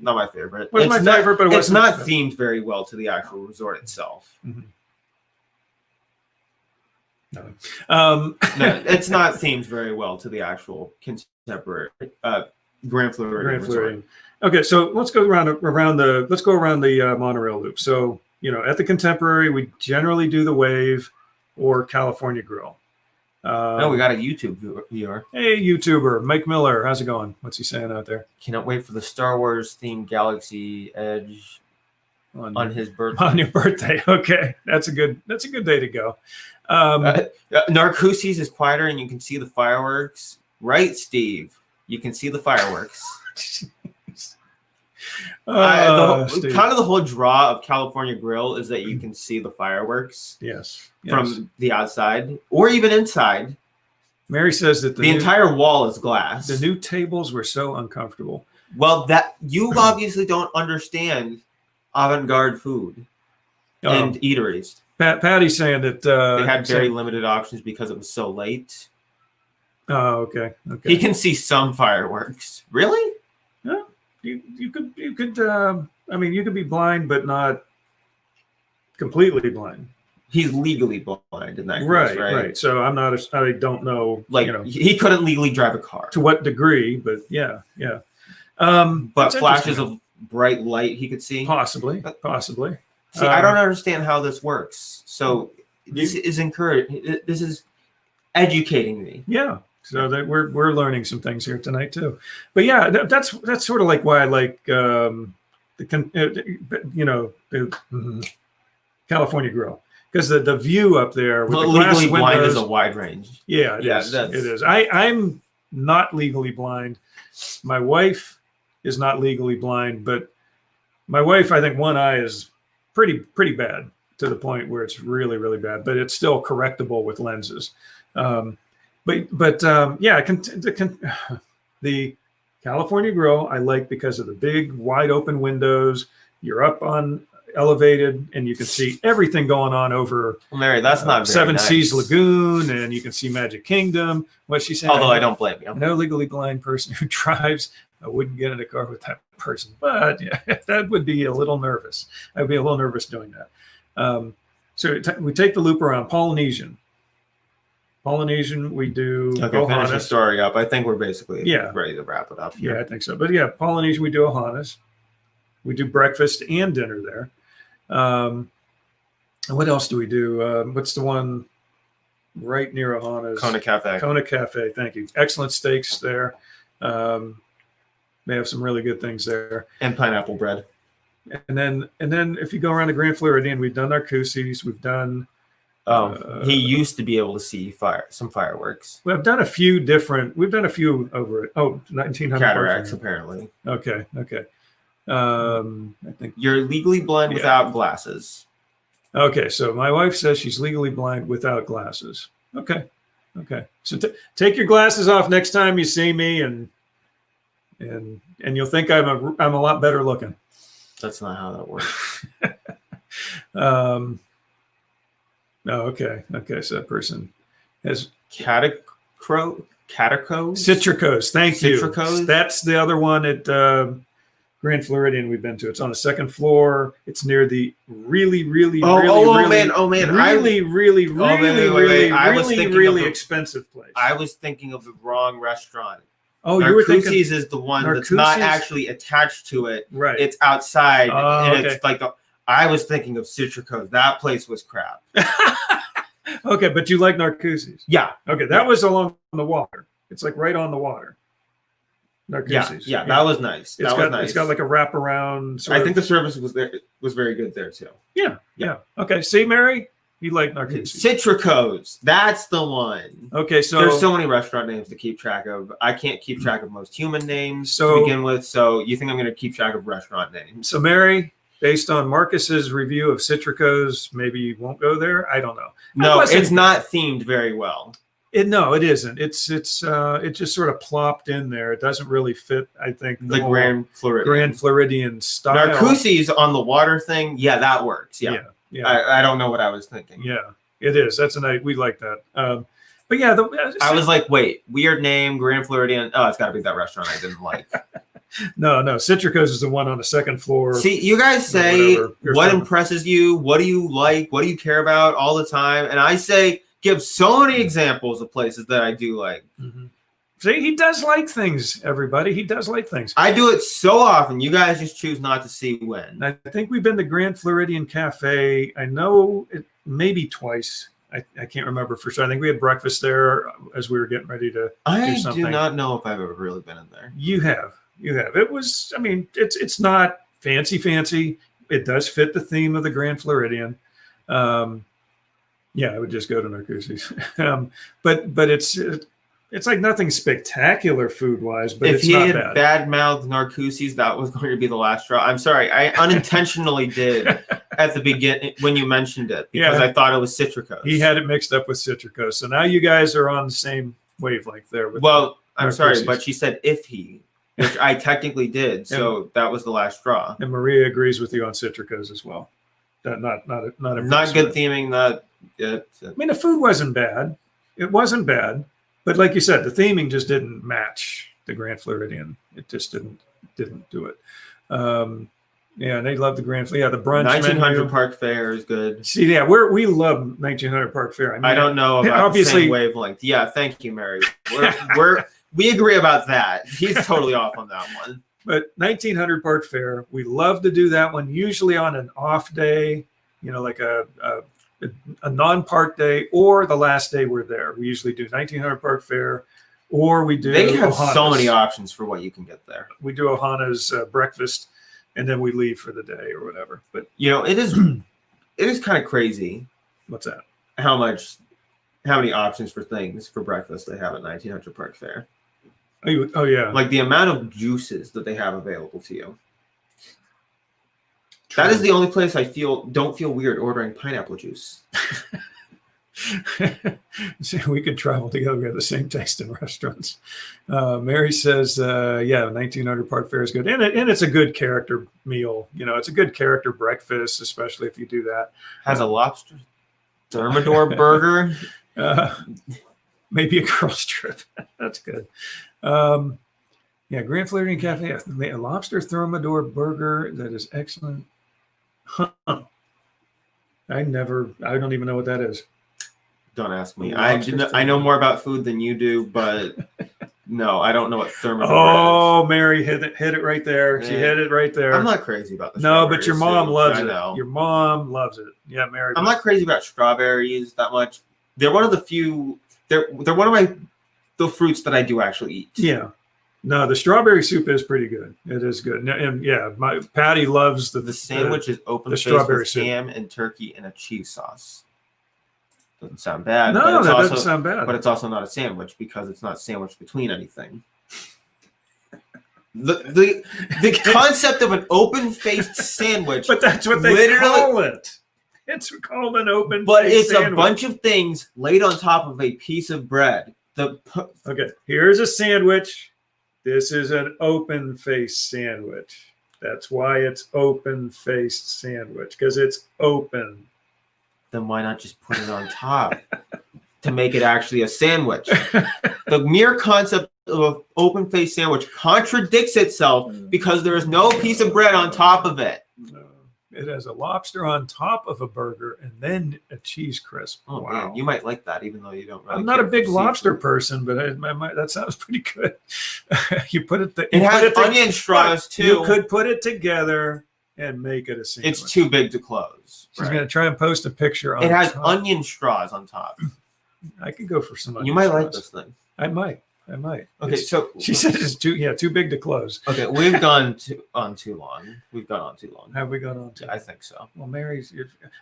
not my favorite. It was my favorite, but it's not themed very well to the actual resort itself. Mm-hmm. No, it's not themed very well to the actual Contemporary Grand Floridian. Okay, so let's go around the monorail loop. So at the Contemporary, we generally do the Wave or California Grill. No, we got a YouTube viewer. Hey, YouTuber Mike Miller, how's it going? What's he saying out there? Cannot wait for the Star Wars themed Galaxy Edge. on his birthday. on your birthday. Okay, that's a good day to go. Narcoossee's is quieter, and you can see the fireworks. Right, Steve? You can see the fireworks. Steve. Kind of the whole draw of California Grill is that you can see the fireworks Yes. from the outside or even inside. Mary says that The entire wall is glass. the new tables were so uncomfortable. Well, that you obviously don't understand avant-garde food and eateries. Patty's saying that They had very limited options because it was so late. Oh, okay. He can see some fireworks. Really? Yeah. You could I mean, you could be blind but not completely blind. He's legally blind in that case, Right, right? right. So I don't know, Like, he couldn't legally drive a car. to what degree, but yeah. But That's flashes interesting. of bright light he could see. Possibly. See, I don't understand how this works. So this is This is educating me. Yeah. So that we're learning some things here tonight too. But yeah, that's sort of like why I like the California Grill, because the view up there with the glass Legally blind windows, is a wide range. yeah, it is. It is. I'm not legally blind. My wife is not legally blind, but my wife, I think one eye is pretty bad, to the point where it's really, really bad, but it's still correctable with lenses. The California Grill I like because of the big wide open windows. You're up on elevated and you can see everything going on over Well, Mary, that's not very Seven nice. Seas Lagoon, and you can see Magic Kingdom. What she said. Although I don't blame you. No legally blind person who drives. I wouldn't get in a car with that person, but yeah, that would be a little nervous. I'd be a little nervous doing that. We take the loop around Polynesian. We do Okay, finish the Ohana's. story up. I think we're basically Yeah. ready to wrap it up Yeah, here. I think so. But yeah, Polynesian, we do Ohana's. We do breakfast and dinner there. And what else do we do? What's the one right near Ohana's? Kona Cafe. Kona Cafe. Thank you. Excellent steaks there. They have some really good things there. And pineapple bread. And then if you go around the Grand Floridian, we've done Narcoossee's. We've done. He used to be able to see some fireworks. We've done a few over it. 1900 Cataracts, apparently. Okay. I think. You're legally blind Yeah. without glasses. Okay, so my wife says she's legally blind without glasses. Okay. So take your glasses off next time you see me, and you'll think I'm a lot better looking. That's not how that works. Okay. So that person has Catacrose? Citricos. Thank Citricos? you. That's the other one at Grand Floridian we've been to. It's on the second floor. It's near the really expensive place. I was thinking of the wrong restaurant. Oh, you were thinking Narcoossee's is the one that's not Narcoossee's? actually attached to it. right. It's outside, Oh, and okay. it's like I was thinking of Citricos. That place was crap. Okay, but you like Narcoossee's. Yeah, Okay, that was along the water. It's like right on the water. yeah, Narcoossee's. that was nice. It's Nice. got like a wraparound. I think the service was very good there too. Yeah. Okay, see, Mary, you like Narcoossee's. Citricos, that's the one. Okay, so There's so many restaurant names to keep track of. I can't keep track of most human names So- to begin with. So you think I'm going to keep track of restaurant names? So Mary, based on Marcus's review of Citricos, maybe you won't go there. I don't know. No, wasn't- it's not themed very well. No, it isn't. It just sort of plopped in there. It doesn't really fit. I think The whole Grand Floridian. Grand Floridian style. Narcoossee's on the water thing. Yeah, that works. Yeah. Yeah. I don't know what I was thinking. Yeah, it is. That's a night we like that. But yeah, I was like, wait, weird name, Grand Floridian. Oh, it's got to be that restaurant I didn't like. no. Citricos is the one on the second floor. See, you guys say Whatever. Here's what one. impresses you, what do you like, what do you care about all the time, and I say give so many examples of places that I do like. Mhm. See, he does like things. Everybody, he does like things. I do it so often. You guys just choose not to see when. And I think we've been to Grand Floridian Cafe. I know it maybe twice. I can't remember for sure. I think we had breakfast there as we were getting ready to. I something. do not know if I've ever really been in there. You have. It was. I mean, it's not fancy, it does fit the theme of the Grand Floridian. Yeah, I would just go to Narcoossee's. But it's like nothing spectacular food wise, but if it's he not had bad. bad-mouthed Narcoossee's, that was going to be the last straw. I'm sorry, I unintentionally did at the beginning when you mentioned it because Yeah. I thought it was Citricose. He had it mixed up with Citricose. So now you guys are on the same wavelength there. With Well, I'm sorry, Narcoossee's. but she said if he, which I technically did, so that was the last straw. And Maria agrees with you on Citricose as well. Not Not good theming. Not. I mean, the food wasn't bad. It wasn't bad, but like you said, the theming just didn't match the Grand Floridian. It just didn't do it. Yeah, and they love the Grand Floridian. Yeah, the brunch 1900 menu. Park Fair is good. See, yeah, we love 1900 Park Fair. I mean, I don't know about obviously- the same wavelength. Yeah, thank you, Mary. We agree about that. He's totally off on that one. But 1900 Park Fair, we love to do that one. Usually on an off day, like a non-park day or the last day we're there. We usually do 1900 Park Fair, or we do. They have so Ohana's. many options for what you can get there. We do Ohana's breakfast, and then we leave for the day or whatever. But It is kind of crazy what's that? how many options for things for breakfast they have at 1900 Park Fair. Oh yeah. Like the amount of juices that they have available to you. That is the only place I don't feel weird ordering pineapple juice. See, we could travel together. We have the same taste in restaurants. Mary says, yeah, 1900 Park Fair is good. And it's a good character meal. It's a good character breakfast, especially if you do that. Has a lobster thermidor burger. Maybe a girl strip. That's good. Yeah, Grand Floridian Cafe. A lobster thermidor burger that is excellent. Huh. I don't even know what that is. Don't ask me. Lobster I know more about food than you do, but no, I don't know what thermidor Oh, Mary hit it right there. She Yeah. hit it right there. is. I'm not crazy about the No, but your mom loves I it. know. Your mom loves it. Yeah, Mary. I'm not crazy about strawberries that much. They're one of the few. They're one of the fruits that I do actually eat. Yeah. No, the strawberry soup is pretty good. It is good. And yeah, my Patty loves The sandwich is open the faced strawberry with soup. ham and turkey and a cheese sauce. Doesn't sound bad. No, but it's that also, doesn't sound bad. But it's also not a sandwich because it's not sandwiched between anything. The concept of an open-faced sandwich, But that's what they literally- call it. It's called an open. but it's sandwich. a bunch of things laid on top of a piece of bread. Okay, here's a sandwich. This is an open-faced sandwich. That's why it's open-faced sandwich, because it's open. Then why not just put it on top to make it actually a sandwich? The mere concept of an open-faced sandwich contradicts itself because there is no piece of bread on top of it. It has a lobster on top of a burger and then a cheese crisp. Oh Wow. man, you might like that, even though you don't. Really I'm not a care big for lobster seafood. person, but that sounds pretty good. You put it. It has onion straws too. You could put it together and make it a sandwich. It's too big to close. She's gonna try and post a picture on. It has top. onion straws on top. I could go for some. You onion might like straws. this thing. I might. Okay, It's- so she says it's too big to close. okay, we've gone on too long. We've gone on too long. Have we gone on to? I think so. Well, Mary's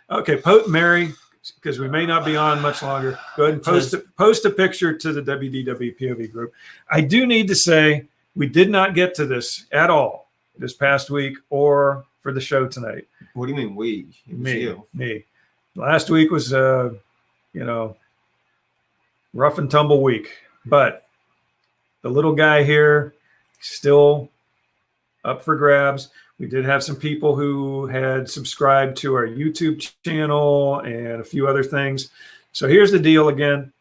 okay. Mary, because we may not be on much longer. Go ahead and post a picture to the WDWpov group. I do need to say we did not get to this at all this past week or for the show tonight. What do you mean we? It was you. Me. Last week was rough and tumble week, but the little guy here still up for grabs. We did have some people who had subscribed to our YouTube channel and a few other things. So here's the deal again.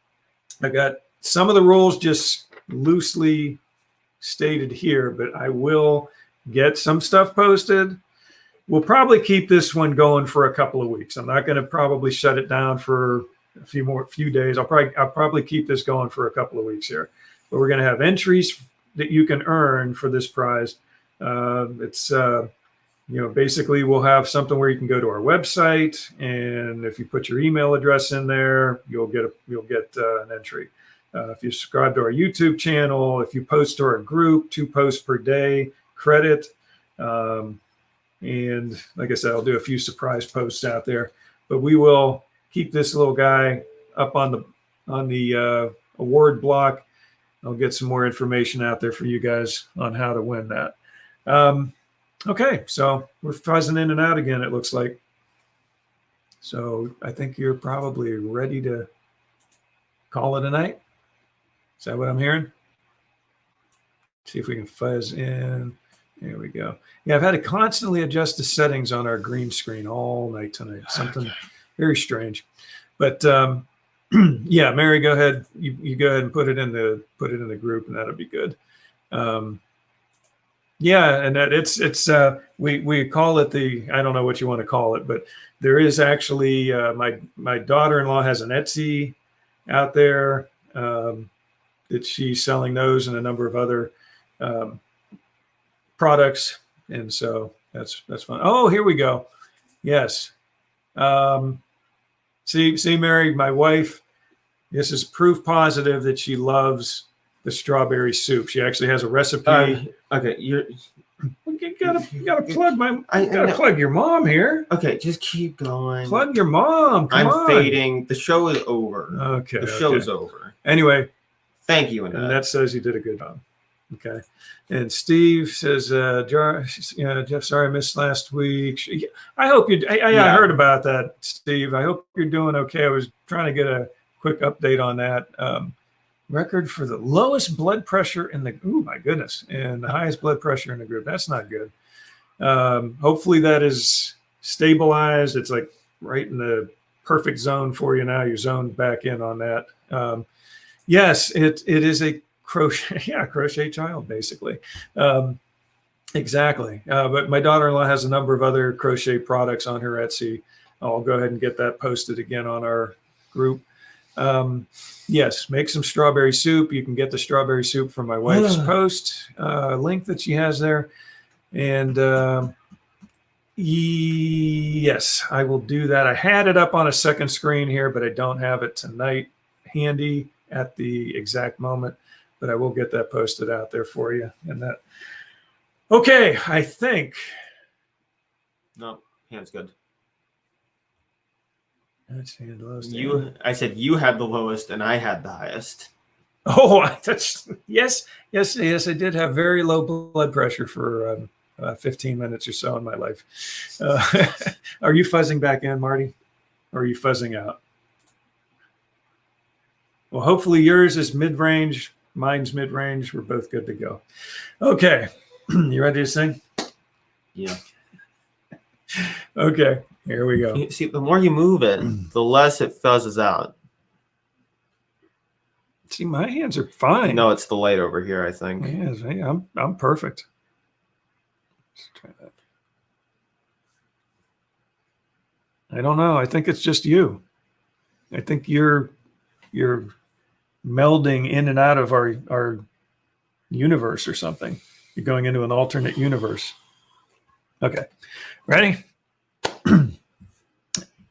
I got some of the rules just loosely stated here, but I will get some stuff posted. We'll probably keep this one going for a couple of weeks. I'm not going to probably shut it down for a few days. I'll probably keep this going for a couple of weeks here. But we're going to have entries that you can earn for this prize. Basically we'll have something where you can go to our website, and if you put your email address in there, you'll get an entry. If you subscribe to our YouTube channel, if you post to our group, 2 posts per day, credit. And like I said, I'll do a few surprise posts out there, but we will keep this little guy up on the award block. I'll get some more information out there for you guys on how to win that. Okay, so we're fuzzing in and out again, it looks like. So I think you're probably ready to call it a night. Is that what I'm hearing? See if we can fuzz in. There we go. Yeah, I've had to constantly adjust the settings on our green screen all night tonight. Something very strange. But yeah, Mary, go ahead. You go ahead and put it in the group, and that'll be good. Yeah, and that it's we call it the, I don't know what you want to call it, but there is actually my daughter-in-law has an Etsy out there that she's selling those and a number of other products, and so that's fun. Oh, here we go. Yes. See, Mary, my wife. This is proof positive that she loves the strawberry soup. She actually has a recipe. Okay, you gotta plug your mom here. Okay, just keep going. Plug your mom. Come on. Fading. The show is over. Okay. The show is over. Anyway, thank you, and Annette. that says you did a good job. Okay. And Steve says, Jeff, sorry I missed last week. I hope you. I heard about that, Steve. I hope you're doing okay. I was trying to get a quick update on that. Record for the lowest blood pressure in the, oh my goodness, and the highest blood pressure in the group. That's not good. Hopefully that is stabilized. It's like right in the perfect zone for you now. You're zoned back in on that. Yes, it is a crochet child, basically. Exactly. But my daughter-in-law has a number of other crochet products on her Etsy. I'll go ahead and get that posted again on our group. Yes, make some strawberry soup. You can get the strawberry soup from my wife's post link that she has there. And yes, I will do that. I had it up on a second screen here, but I don't have it tonight handy at the exact moment. But I will get that posted out there for you. And that. Okay, I think. No, hand's good. That's the lowest. I said you had the lowest, and I had the highest. Oh, that's yes. I did have very low blood pressure for 15 minutes or so in my life. Are you fuzzing back in, Marty? Or are you fuzzing out? Well, hopefully yours is mid-range. Mine's mid-range. We're both good to go. Okay. You ready to sing? Yeah. Okay. Here we go. See, the more you move it, the less it fuzzes out. See, my hands are fine. No, it's the light over here, I think. Yes, I'm perfect. Let's try that. I don't know. I think it's just you. I think you're melding in and out of our universe or something. You're going into an alternate universe. Okay. Ready?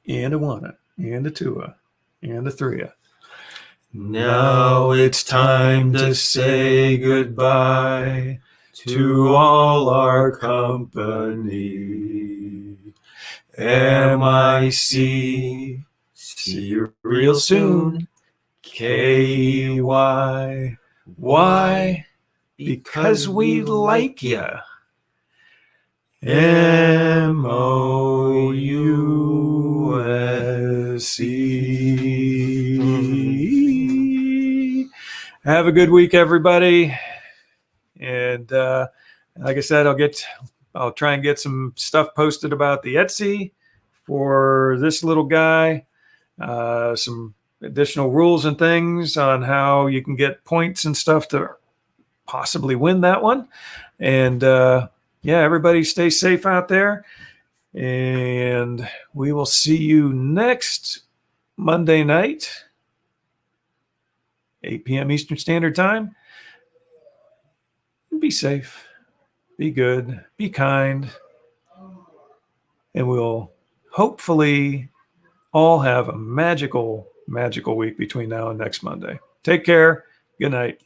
And a one, and a two, and a three. Now it's time to say goodbye to all our company. MIC, see you real soon. KY, why? Because we like ya. MOUSE. Have a good week, everybody. And like I said, I'll try and get some stuff posted about the Etsy for this little guy. Some additional rules and things on how you can get points and stuff to possibly win that one. And yeah, everybody stay safe out there. And we will see you next Monday night, 8 p.m. Eastern Standard Time. Be safe, be good, be kind. And we'll hopefully all have a magical week between now and next Monday. Take care. Good night.